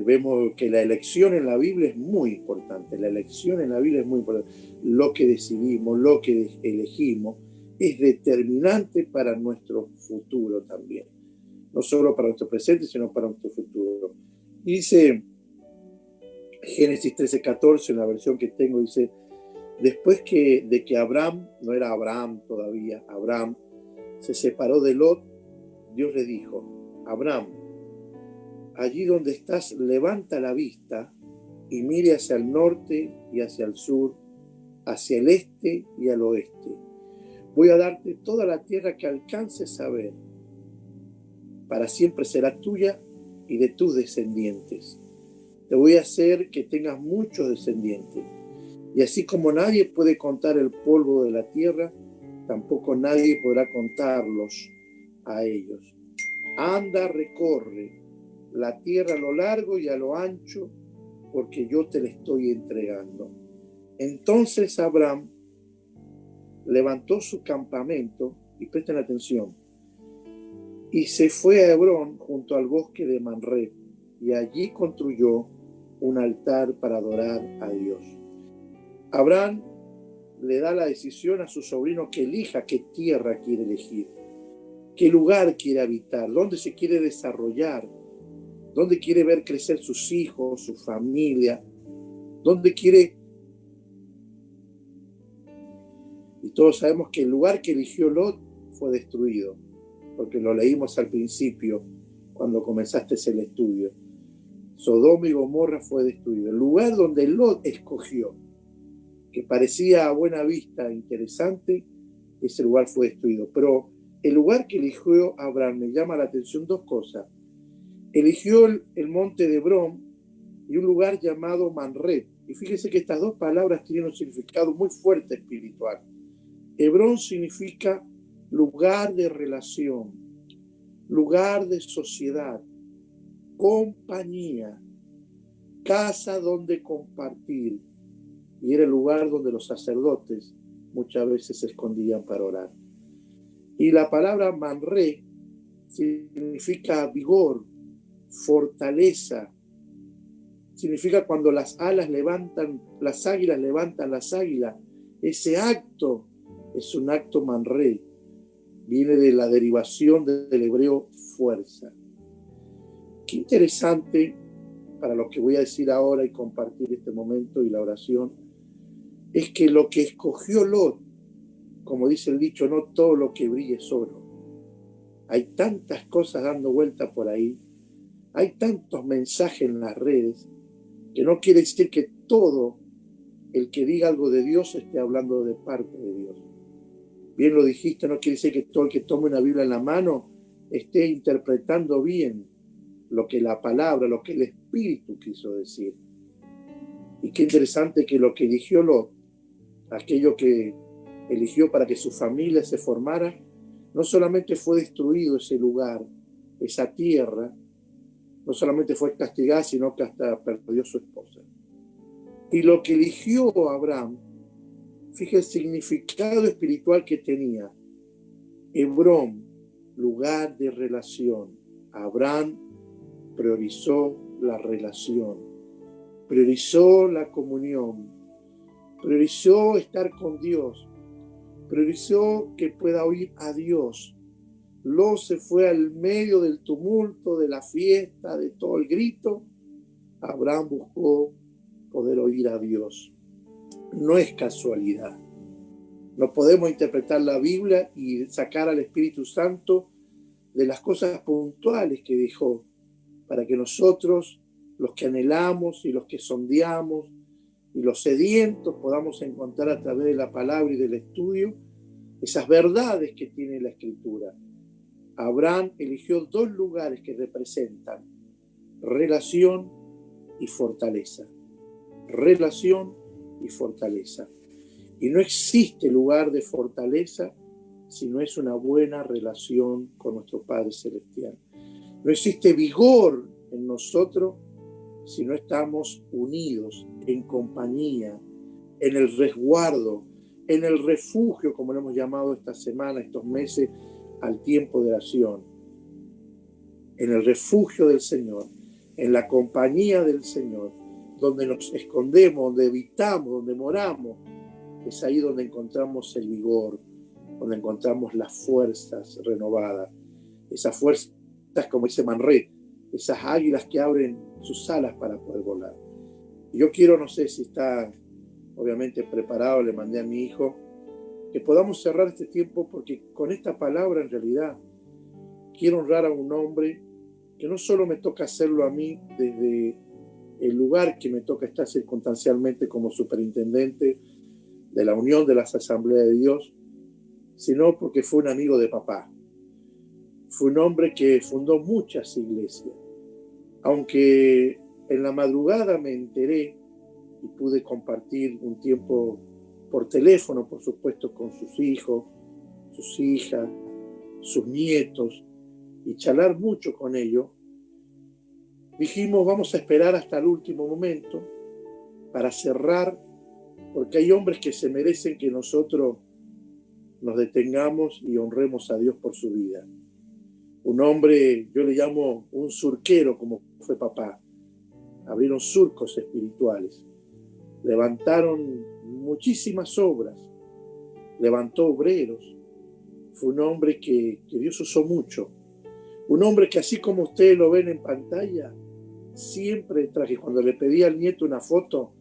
Vemos que la elección en la Biblia es muy importante, la elección en la Biblia es muy importante. Lo que decidimos, lo que elegimos es determinante para nuestro futuro también, no solo para nuestro presente, sino para nuestro futuro. Y dice Génesis 13:14, en la versión que tengo, dice: después de que Abraham, no era Abraham todavía, Abraham se separó de Lot, Dios le dijo: Abraham, allí donde estás, levanta la vista y mire hacia el norte y hacia el sur, hacia el este y al oeste. Voy a darte toda la tierra que alcances a ver. para siempre será tuya y de tus descendientes. Te voy a hacer que tengas muchos descendientes. Y así como nadie puede contar el polvo de la tierra, tampoco nadie podrá contarlos a ellos. Anda, recorre la tierra a lo largo y a lo ancho, porque yo te la estoy entregando. Entonces Abraham levantó su campamento, y presten atención, y se fue a Hebrón junto al bosque de Manré, y allí construyó un altar para adorar a Dios. Abraham le da la decisión a su sobrino que elija qué tierra quiere elegir, qué lugar quiere habitar, dónde se quiere desarrollar, dónde quiere ver crecer sus hijos, su familia, dónde quiere. Y todos sabemos que el lugar que eligió Lot fue destruido, porque lo leímos al principio cuando comenzaste el estudio. Sodoma y Gomorra fue destruido. El lugar donde Lot escogió, que parecía a buena vista interesante, ese lugar fue destruido. Pero el lugar que eligió Abraham, me llama la atención dos cosas. Eligió el monte de Hebrón y un lugar llamado Manré. Y fíjese que estas dos palabras tienen un significado muy fuerte espiritual. Hebrón significa lugar de relación, lugar de sociedad, compañía, casa donde compartir. Y era el lugar donde los sacerdotes muchas veces se escondían para orar. Y la palabra Manré significa vigor, fortaleza. Significa cuando las águilas levantan las águilas. Ese acto es un acto Manré. Viene de la derivación del hebreo fuerza. Qué interesante para lo que voy a decir ahora y compartir este momento y la oración, es que lo que escogió Lot, como dice el dicho, no todo lo que brille es oro. Hay tantas cosas dando vuelta por ahí, hay tantos mensajes en las redes, que no quiere decir que todo el que diga algo de Dios esté hablando de parte de Dios. Bien lo dijiste, no quiere decir que todo el que tome una Biblia en la mano esté interpretando bien lo que la palabra, lo que el Espíritu quiso decir. Y qué interesante que lo que eligió Lot, aquello que eligió para que su familia se formara, no solamente fue destruido ese lugar, esa tierra, no solamente fue castigada, sino que hasta perdió su esposa. Y lo que eligió Abraham, fíjate el significado espiritual que tenía. Hebrón, lugar de relación. Abraham priorizó la relación, priorizó la comunión, priorizó estar con Dios, priorizó que pueda oír a Dios. Lot se fue al medio del tumulto, de la fiesta, de todo el grito. Abraham buscó poder oír a Dios. No es casualidad. No podemos interpretar la Biblia y sacar al Espíritu Santo de las cosas puntuales que dejó, para que nosotros, los que anhelamos y los que sondeamos y los sedientos, podamos encontrar a través de la palabra y del estudio esas verdades que tiene la Escritura. Abraham eligió dos lugares que representan relación y fortaleza. Relación y fortaleza. Y no existe lugar de fortaleza si no es una buena relación con nuestro Padre Celestial. No existe vigor en nosotros si no estamos unidos, en compañía, en el resguardo, en el refugio, como lo hemos llamado esta semana, estos meses, al tiempo de oración. En el refugio del Señor, en la compañía del Señor, donde nos escondemos, donde habitamos, donde moramos, es ahí donde encontramos el vigor, donde encontramos las fuerzas renovadas, esas fuerzas, como dice Manré, esas águilas que abren sus alas para poder volar. Y yo quiero, no sé si está obviamente preparado, le mandé a mi hijo, que podamos cerrar este tiempo, porque con esta palabra en realidad quiero honrar a un hombre que no solo me toca hacerlo a mí desde el lugar que me toca estar circunstancialmente como superintendente de la Unión de las Asambleas de Dios, sino porque fue un amigo de papá. Fue un hombre que fundó muchas iglesias. Aunque en la madrugada me enteré y pude compartir un tiempo por teléfono, por supuesto, con sus hijos, sus hijas, sus nietos, y charlar mucho con ellos, dijimos, vamos a esperar hasta el último momento para cerrar, porque hay hombres que se merecen que nosotros nos detengamos y honremos a Dios por su vida. Un hombre, yo le llamo un surquero, como fue papá. Abrieron surcos espirituales, levantaron muchísimas obras, levantó obreros. Fue un hombre que Dios usó mucho. Un hombre que, así como ustedes lo ven en pantalla, siempre traje. Cuando le pedí al nieto una foto,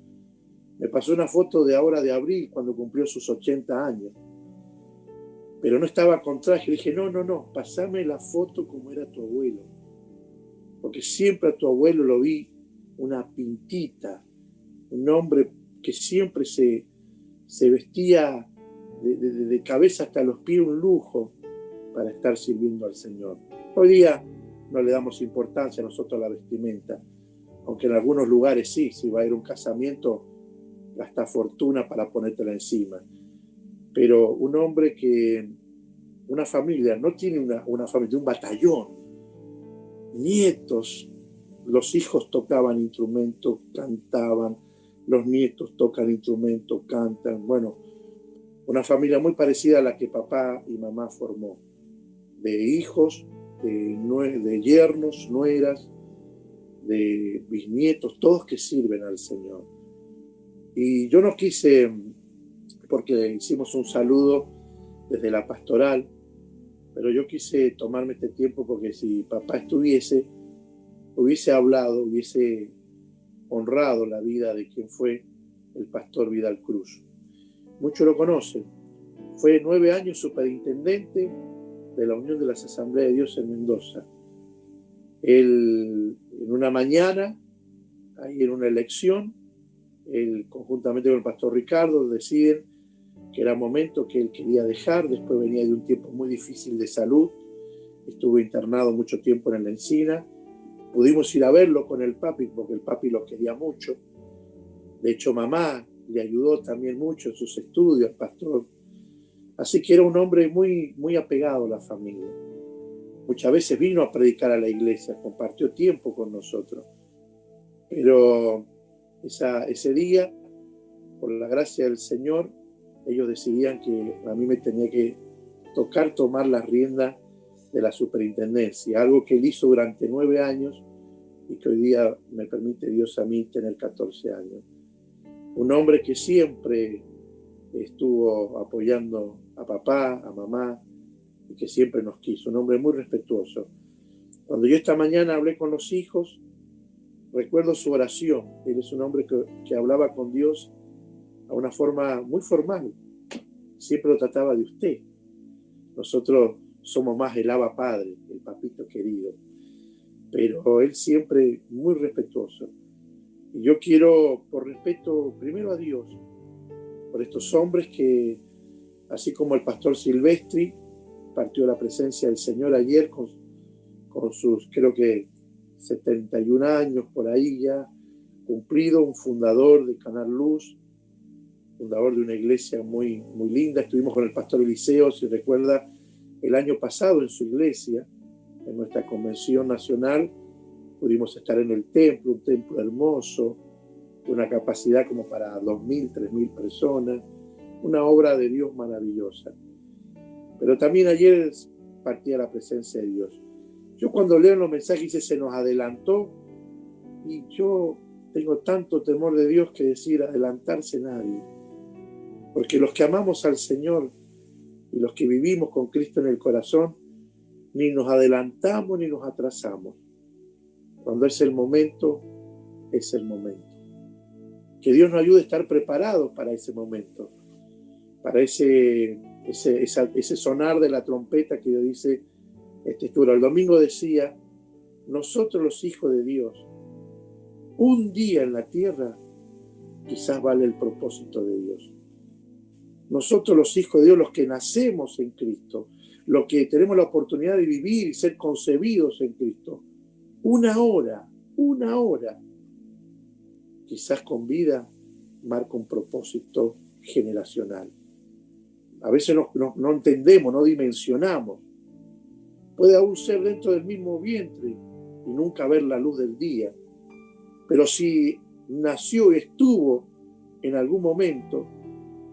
me pasó una foto de ahora de abril, cuando cumplió sus 80 años. Pero no estaba con traje. Le dije, no, pasame la foto como era tu abuelo. Porque siempre a tu abuelo lo vi una pintita, un hombre que siempre se vestía de cabeza hasta los pies, un lujo para estar sirviendo al Señor. Hoy día no le damos importancia a nosotros a la vestimenta, aunque en algunos lugares sí, si va a ir a un casamiento, gasta fortuna para ponértela encima. Pero un hombre que, una familia, no tiene una familia, un batallón, nietos, los hijos tocaban instrumentos, cantaban, los nietos tocan instrumentos, cantan. Bueno, una familia muy parecida a la que papá y mamá formó, de hijos, de yernos, nueras, de bisnietos, todos que sirven al Señor. Y yo no quise, porque hicimos un saludo desde la pastoral, pero yo quise tomarme este tiempo porque si papá estuviese, hubiese hablado, hubiese honrado la vida de quien fue el pastor Vidal Cruz. Muchos lo conocen. Fue 9 años superintendente de la Unión de las Asambleas de Dios en Mendoza. Él, en una mañana, ahí en una elección, él conjuntamente con el pastor Ricardo deciden que era momento que él quería dejar. Después venía de un tiempo muy difícil de salud, estuvo internado mucho tiempo en el Encina. Pudimos ir a verlo con el papi porque el papi lo quería mucho. De hecho, mamá le ayudó también mucho en sus estudios, pastor. Así que era un hombre muy, muy apegado a la familia. Muchas veces vino a predicar a la iglesia, compartió tiempo con nosotros. Pero ese día, por la gracia del Señor, ellos decidían que a mí me tenía que tocar tomar las riendas de la superintendencia, algo que él hizo durante 9 años y que hoy día me permite Dios a mí tener 14 años. Un hombre que siempre estuvo apoyando a papá, a mamá, y que siempre nos quiso, un hombre muy respetuoso. Cuando yo esta mañana hablé con los hijos, recuerdo su oración. Él es un hombre que hablaba con Dios a una forma muy formal. Siempre lo trataba de usted. Nosotros somos más el Abba Padre, el papito querido. Pero él siempre muy respetuoso. Y yo quiero, por respeto primero a Dios, por estos hombres que, así como el pastor Silvestri, partió a la presencia del Señor ayer con sus, creo que 71 años por ahí ya cumplido, un fundador de Canal Luz, fundador de una iglesia muy, muy linda. Estuvimos con el pastor Eliseo, si recuerda, el año pasado en su iglesia, en nuestra convención nacional, pudimos estar en el templo, un templo hermoso, una capacidad como para 2.000, 3.000 personas, una obra de Dios maravillosa. Pero también ayer partía la presencia de Dios. Yo cuando leo los mensajes dice se nos adelantó, y yo tengo tanto temor de Dios que decir adelantarse nadie, porque los que amamos al Señor y los que vivimos con Cristo en el corazón, ni nos adelantamos ni nos atrasamos. Cuando es el momento, es el momento. Que Dios nos ayude a estar preparados para ese momento, para ese sonar de la trompeta que Dios dice, el domingo decía, nosotros los hijos de Dios, un día en la tierra quizás vale el propósito de Dios. nosotros los hijos de Dios, los que nacemos en Cristo, los que tenemos la oportunidad de vivir y ser concebidos en Cristo, una hora, quizás con vida, marca un propósito generacional. A veces no entendemos, no dimensionamos. Puede aún ser dentro del mismo vientre y nunca ver la luz del día. Pero si nació y estuvo en algún momento,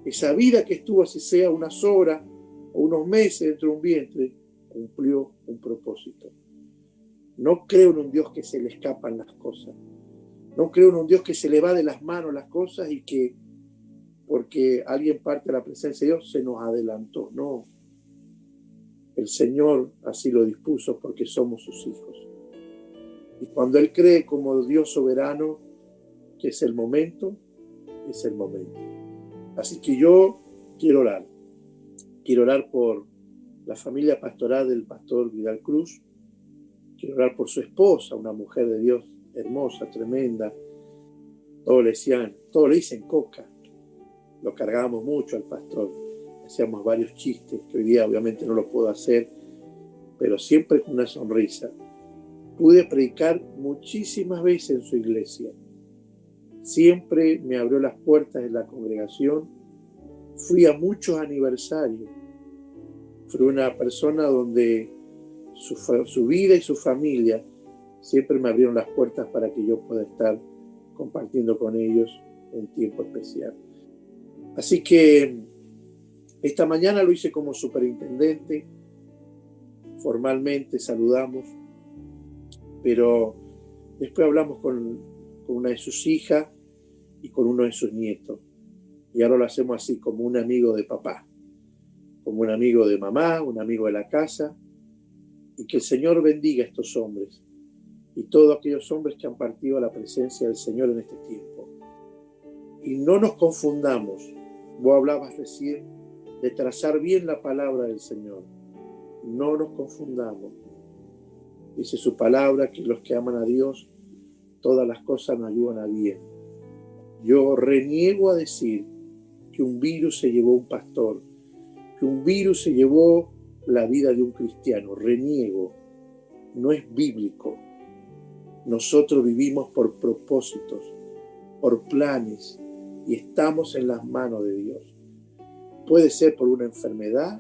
esa vida que estuvo, así sea unas horas o unos meses dentro de un vientre, cumplió un propósito. No creo en un Dios que se le escapan las cosas. No creo en un Dios que se le va de las manos las cosas y que porque alguien parte de la presencia de Dios se nos adelantó. No. El Señor así lo dispuso porque somos sus hijos. Y cuando Él cree como Dios soberano que es el momento, es el momento. Así que yo quiero orar. Quiero orar por la familia pastoral del pastor Vidal Cruz. Quiero orar por su esposa, una mujer de Dios hermosa, tremenda. Todos le dicen Coca. Lo cargábamos mucho al pastor. Hacíamos varios chistes que hoy día obviamente no lo puedo hacer, pero siempre con una sonrisa. Pude predicar muchísimas veces en su iglesia. Siempre me abrió las puertas de la congregación. Fui a muchos aniversarios. Fui una persona donde su vida y su familia siempre me abrieron las puertas para que yo pueda estar compartiendo con ellos un tiempo especial. Así que esta mañana lo hice como superintendente. Formalmente saludamos, pero después hablamos con una de sus hijas y con uno de sus nietos. Y ahora lo hacemos así, como un amigo de papá, como un amigo de mamá, un amigo de la casa. Y que el Señor bendiga a estos hombres y todos aquellos hombres que han partido a la presencia del Señor en este tiempo. Y no nos confundamos. Vos hablabas recién de trazar bien la palabra del Señor. No nos confundamos. Dice su palabra que los que aman a Dios, todas las cosas nos ayudan a bien. Yo reniego a decir que un virus se llevó un pastor, que un virus se llevó la vida de un cristiano. Reniego. No es bíblico. Nosotros vivimos por propósitos, por planes, y estamos en las manos de Dios. Puede ser por una enfermedad,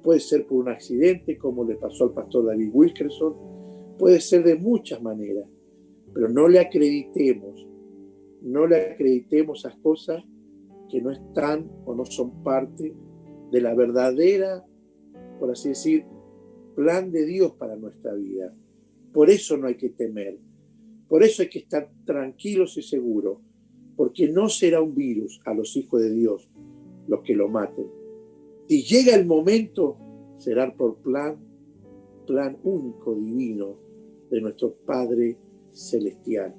puede ser por un accidente, como le pasó al pastor David Wilkerson, puede ser de muchas maneras, pero no le acreditemos a cosas que no están o no son parte de la verdadera, por así decir, plan de Dios para nuestra vida. Por eso no hay que temer, por eso hay que estar tranquilos y seguros, porque no será un virus a los hijos de Dios los que lo maten. Si llega el momento, será por plan único, divino, de nuestro Padre Celestial.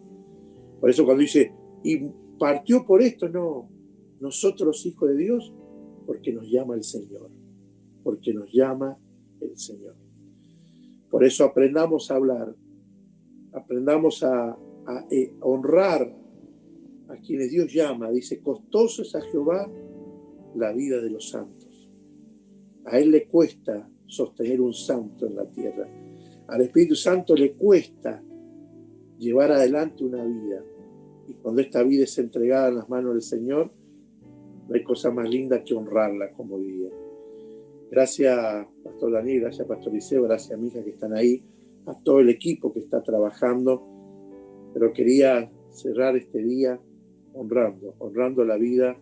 Por eso cuando dice, y partió por esto, no, nosotros los hijos de Dios, porque nos llama el Señor, porque nos llama el Señor. Por eso aprendamos a hablar, aprendamos a honrar a quienes Dios llama. Dice, costoso es a Jehová la vida de los santos. A Él le cuesta sostener un santo en la tierra. Al Espíritu Santo le cuesta llevar adelante una vida. Y cuando esta vida es entregada en las manos del Señor, no hay cosa más linda que honrarla como vida. Gracias, Pastor Daniel, gracias, Pastor Liceo, gracias a mi hija que están ahí, a todo el equipo que está trabajando. Pero quería cerrar este día honrando la vida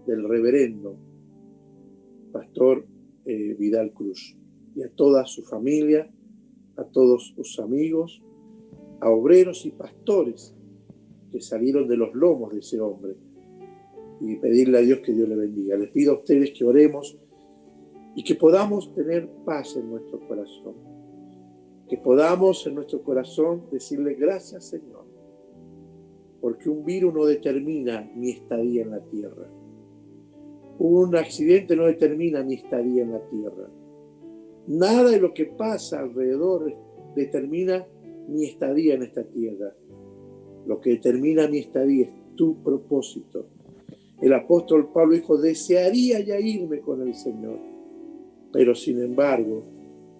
del reverendo Pastor Vidal Cruz, y a toda su familia, a todos sus amigos, a obreros y pastores que salieron de los lomos de ese hombre, y pedirle a Dios que Dios le bendiga. Les pido a ustedes que oremos y que podamos tener paz en nuestro corazón, que podamos en nuestro corazón decirle gracias, Señor, porque un virus no determina mi estadía en la tierra. Un accidente no determina mi estadía en la tierra. Nada de lo que pasa alrededor determina mi estadía en esta tierra. Lo que determina mi estadía es tu propósito. El apóstol Pablo dijo, desearía ya irme con el Señor, pero sin embargo,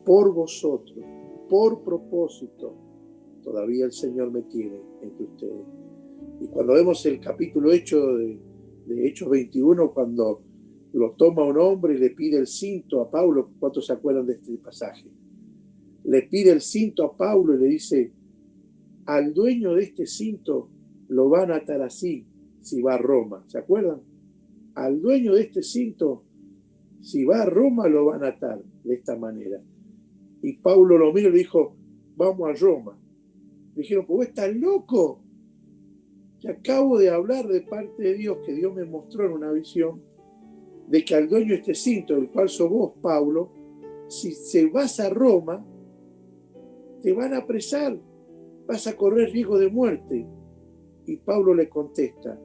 por vosotros, por propósito, todavía el Señor me tiene entre ustedes. Y cuando vemos el capítulo de Hechos 21, cuando lo toma un hombre y le pide el cinto a Pablo, ¿cuántos se acuerdan de este pasaje? Le pide el cinto a Pablo y le dice, al dueño de este cinto lo van a atar así si va a Roma. ¿Se acuerdan? Al dueño de este cinto, si va a Roma, lo van a atar de esta manera. Y Pablo lo miró y le dijo, vamos a Roma. Le dijeron, pues vos estás loco. Que acabo de hablar de parte de Dios, que Dios me mostró en una visión, de que al dueño de este cinto, del cual sos vos, Pablo, si se vas a Roma, te van a apresar, vas a correr riesgo de muerte. Y Pablo le contesta,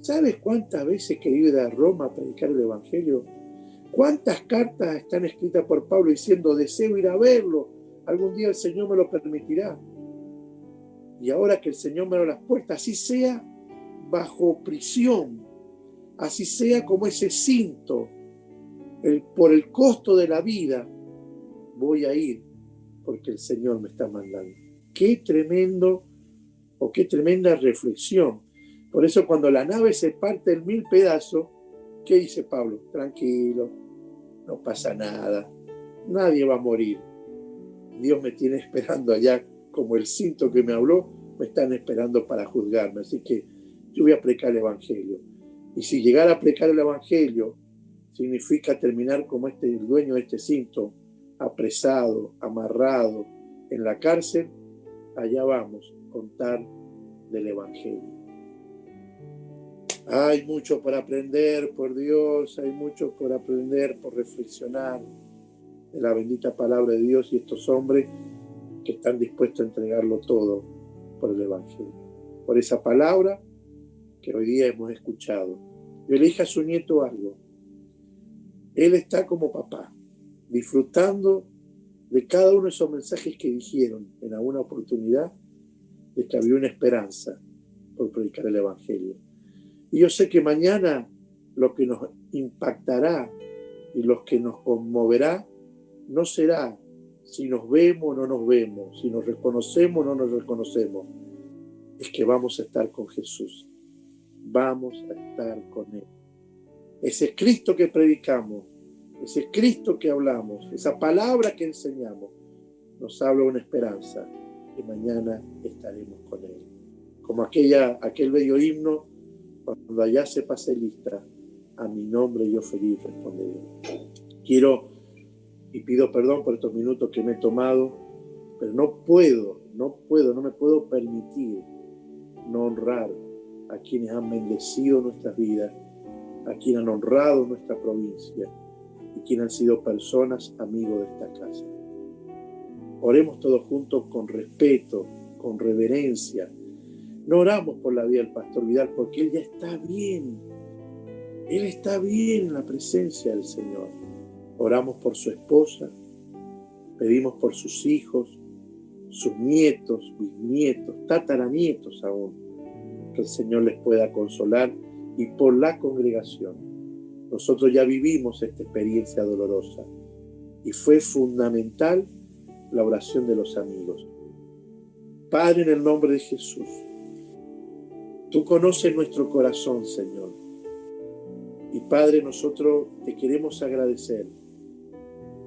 ¿sabes cuántas veces he querido ir a Roma a predicar el Evangelio? ¿Cuántas cartas están escritas por Pablo diciendo, deseo ir a verlo, algún día el Señor me lo permitirá? Y ahora que el Señor me abre las puertas, así sea bajo prisión, así sea como ese cinto, por el costo de la vida, voy a ir porque el Señor me está mandando. Qué tremendo o qué tremenda reflexión. Por eso cuando la nave se parte en 1000 pedazos, ¿qué dice Pablo? Tranquilo, no pasa nada, nadie va a morir. Dios me tiene esperando allá, como el cinto que me habló, me están esperando para juzgarme. Así que yo voy a predicar el Evangelio. Y si llegar a predicar el Evangelio significa terminar como el dueño de este cinto, apresado, amarrado, en la cárcel, allá vamos a contar del Evangelio. Hay mucho por aprender, por Dios, hay mucho por aprender, por reflexionar de la bendita palabra de Dios y estos hombres que están dispuestos a entregarlo todo por el Evangelio, por esa palabra que hoy día hemos escuchado. Yo le dije a su nieto algo. Él está como papá, disfrutando de cada uno de esos mensajes que dijeron en alguna oportunidad de que había una esperanza por predicar el Evangelio. Y yo sé que mañana lo que nos impactará y lo que nos conmoverá no será si nos vemos o no nos vemos, si nos reconocemos o no nos reconocemos. Es que vamos a estar con Jesús. Vamos a estar con Él. Ese Cristo que predicamos, ese Cristo que hablamos, esa palabra que enseñamos, nos habla una esperanza que mañana estaremos con Él. Como aquel bello himno, cuando allá se pase lista, a mi nombre yo feliz responderé. Quiero y pido perdón por estos minutos que me he tomado, pero no me puedo permitir no honrar a quienes han bendecido nuestras vidas, a quienes han honrado nuestra provincia y quienes han sido personas amigos de esta casa. Oremos todos juntos con respeto, con reverencia. No oramos por la vida del pastor Vidal porque él ya está bien. Él está bien en la presencia del Señor. Oramos por su esposa, pedimos por sus hijos, sus nietos, bisnietos, tataranietos aún, que el Señor les pueda consolar, y por la congregación. Nosotros ya vivimos esta experiencia dolorosa y fue fundamental la oración de los amigos. Padre, en el nombre de Jesús, tú conoces nuestro corazón, Señor. Y Padre, nosotros te queremos agradecer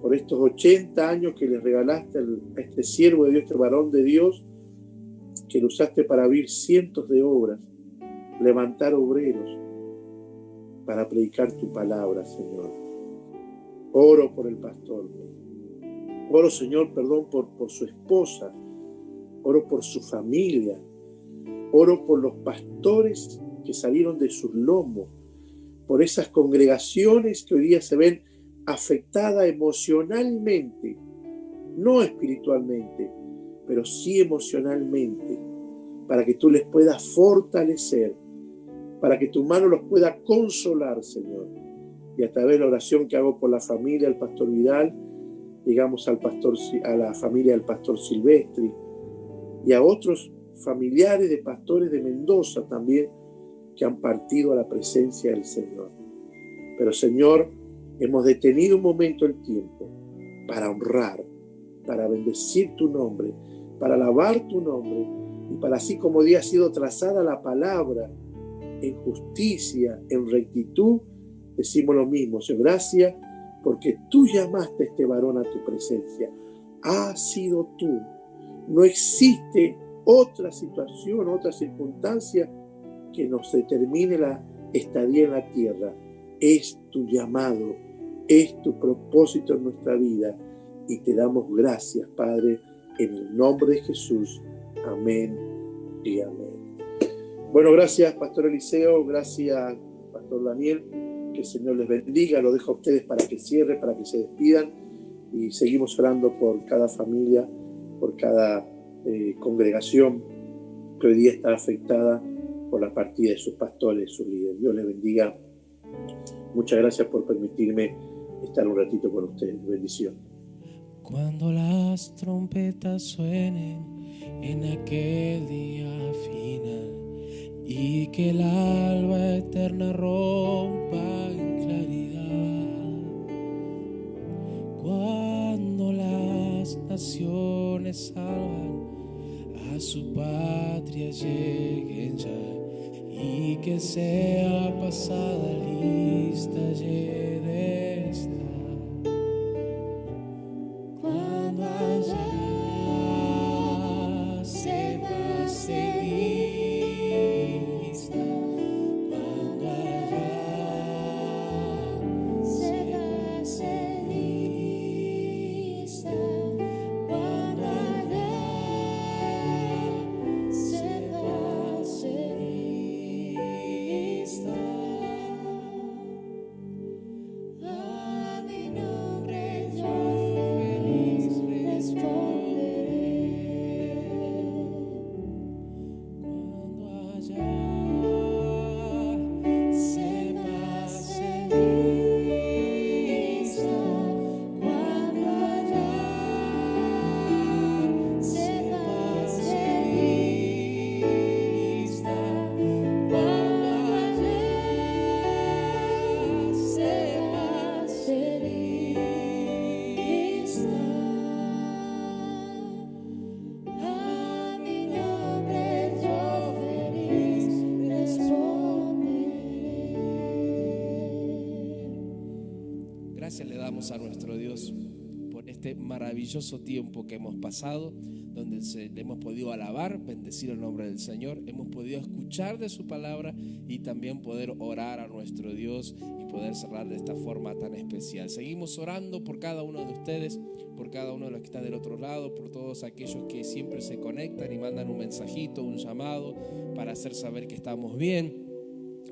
por estos 80 años que le regalaste a este siervo de Dios, este varón de Dios, que lo usaste para abrir cientos de obras, levantar obreros para predicar tu palabra, Señor. Oro por el pastor. Oro, Señor, perdón, por su esposa. Oro por su familia. Oro por los pastores que salieron de sus lomos, por esas congregaciones que hoy día se ven afectadas emocionalmente, no espiritualmente, pero sí emocionalmente, para que tú les puedas fortalecer, para que tu mano los pueda consolar, Señor. Y a través de la oración que hago por la familia del pastor Vidal, llegamos a la familia del pastor Silvestri y a otros familiares de pastores de Mendoza también, que han partido a la presencia del Señor. Pero, Señor, hemos detenido un momento el tiempo para honrar, para bendecir tu nombre, para alabar tu nombre y para, así como hoy ha sido trazada la palabra en justicia, en rectitud, decimos lo mismo. Señor, gracias porque tú llamaste a este varón a tu presencia. Has sido tú. No existe otra situación, otra circunstancia que nos determine la estadía en la tierra. Es tu llamado, es tu propósito en nuestra vida y te damos gracias, Padre, en el nombre de Jesús. Amén y amén. Bueno, gracias, Pastor Eliseo, gracias, Pastor Daniel, que el Señor les bendiga. Lo dejo a ustedes para que cierren, para que se despidan y seguimos orando por cada familia, por cada congregación que hoy día está afectada por la partida de sus pastores, sus líderes. Dios les bendiga. Muchas gracias por permitirme estar un ratito con ustedes. Bendición. Cuando las trompetas suenen en aquel día final y que el alba eterna rompa en claridad, cuando las naciones salvan a su patria lleguen ya y que sea pasada lista de estar. Cuando allá se pase lista, cuando allá se pase lista, cuando allá se pase lista, a mi nombre yo feliz responderé. Cuando allá se pase lista, cuando allá se pase lista, cuando allá se pase lista, a mi nombre yo feliz responderé. Gracias le damos a nuestro Dios por este maravilloso tiempo que hemos pasado, donde le hemos podido alabar, bendecir el nombre del Señor, hemos podido escuchar de su palabra y también poder orar a nuestro Dios y poder cerrar de esta forma tan especial. Seguimos orando por cada uno de ustedes, por cada uno de los que están del otro lado, por todos aquellos que siempre se conectan y mandan un mensajito, un llamado para hacer saber que estamos bien.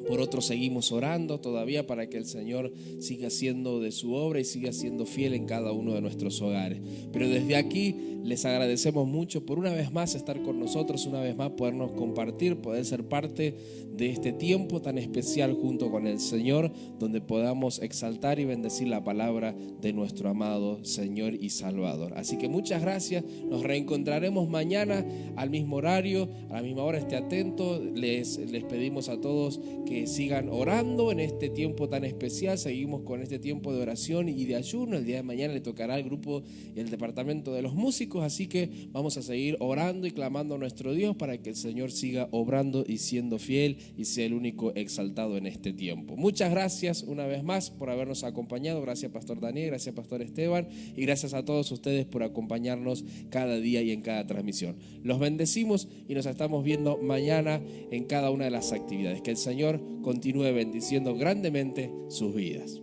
Por otros seguimos orando todavía para que el Señor siga haciendo de su obra y siga siendo fiel en cada uno de nuestros hogares. Pero desde aquí les agradecemos mucho por una vez más estar con nosotros, una vez más podernos compartir, poder ser parte de este tiempo tan especial junto con el Señor, donde podamos exaltar y bendecir la palabra de nuestro amado Señor y Salvador. Así que muchas gracias, nos reencontraremos mañana al mismo horario, a la misma hora. Esté atento, les pedimos a todos que sigan orando en este tiempo tan especial. Seguimos con este tiempo de oración y de ayuno. El día de mañana le tocará al grupo y el departamento de los músicos, así que vamos a seguir orando y clamando a nuestro Dios para que el Señor siga obrando y siendo fiel y sea el único exaltado en este tiempo. Muchas gracias una vez más por habernos acompañado. Gracias, Pastor Daniel, gracias, Pastor Esteban, y gracias a todos ustedes por acompañarnos cada día y en cada transmisión. Los bendecimos y nos estamos viendo mañana en cada una de las actividades. Que el Señor continúe bendiciendo grandemente sus vidas.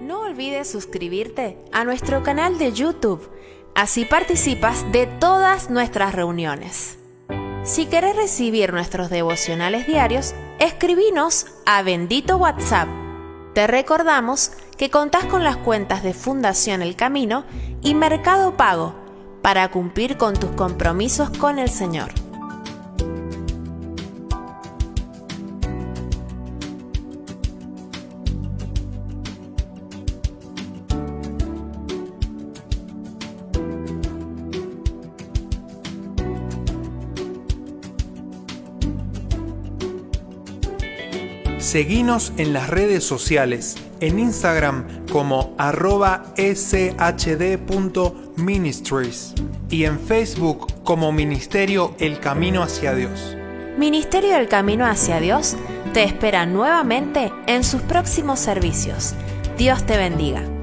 No olvides suscribirte a nuestro canal de YouTube, así participas de todas nuestras reuniones. Si querés recibir nuestros devocionales diarios, escribinos a Bendito WhatsApp. Te recordamos que contás con las cuentas de Fundación El Camino y Mercado Pago para cumplir con tus compromisos con el Señor. Seguinos en las redes sociales, en Instagram como @shd.ministries y en Facebook como Ministerio El Camino hacia Dios. Ministerio El Camino hacia Dios te espera nuevamente en sus próximos servicios. Dios te bendiga.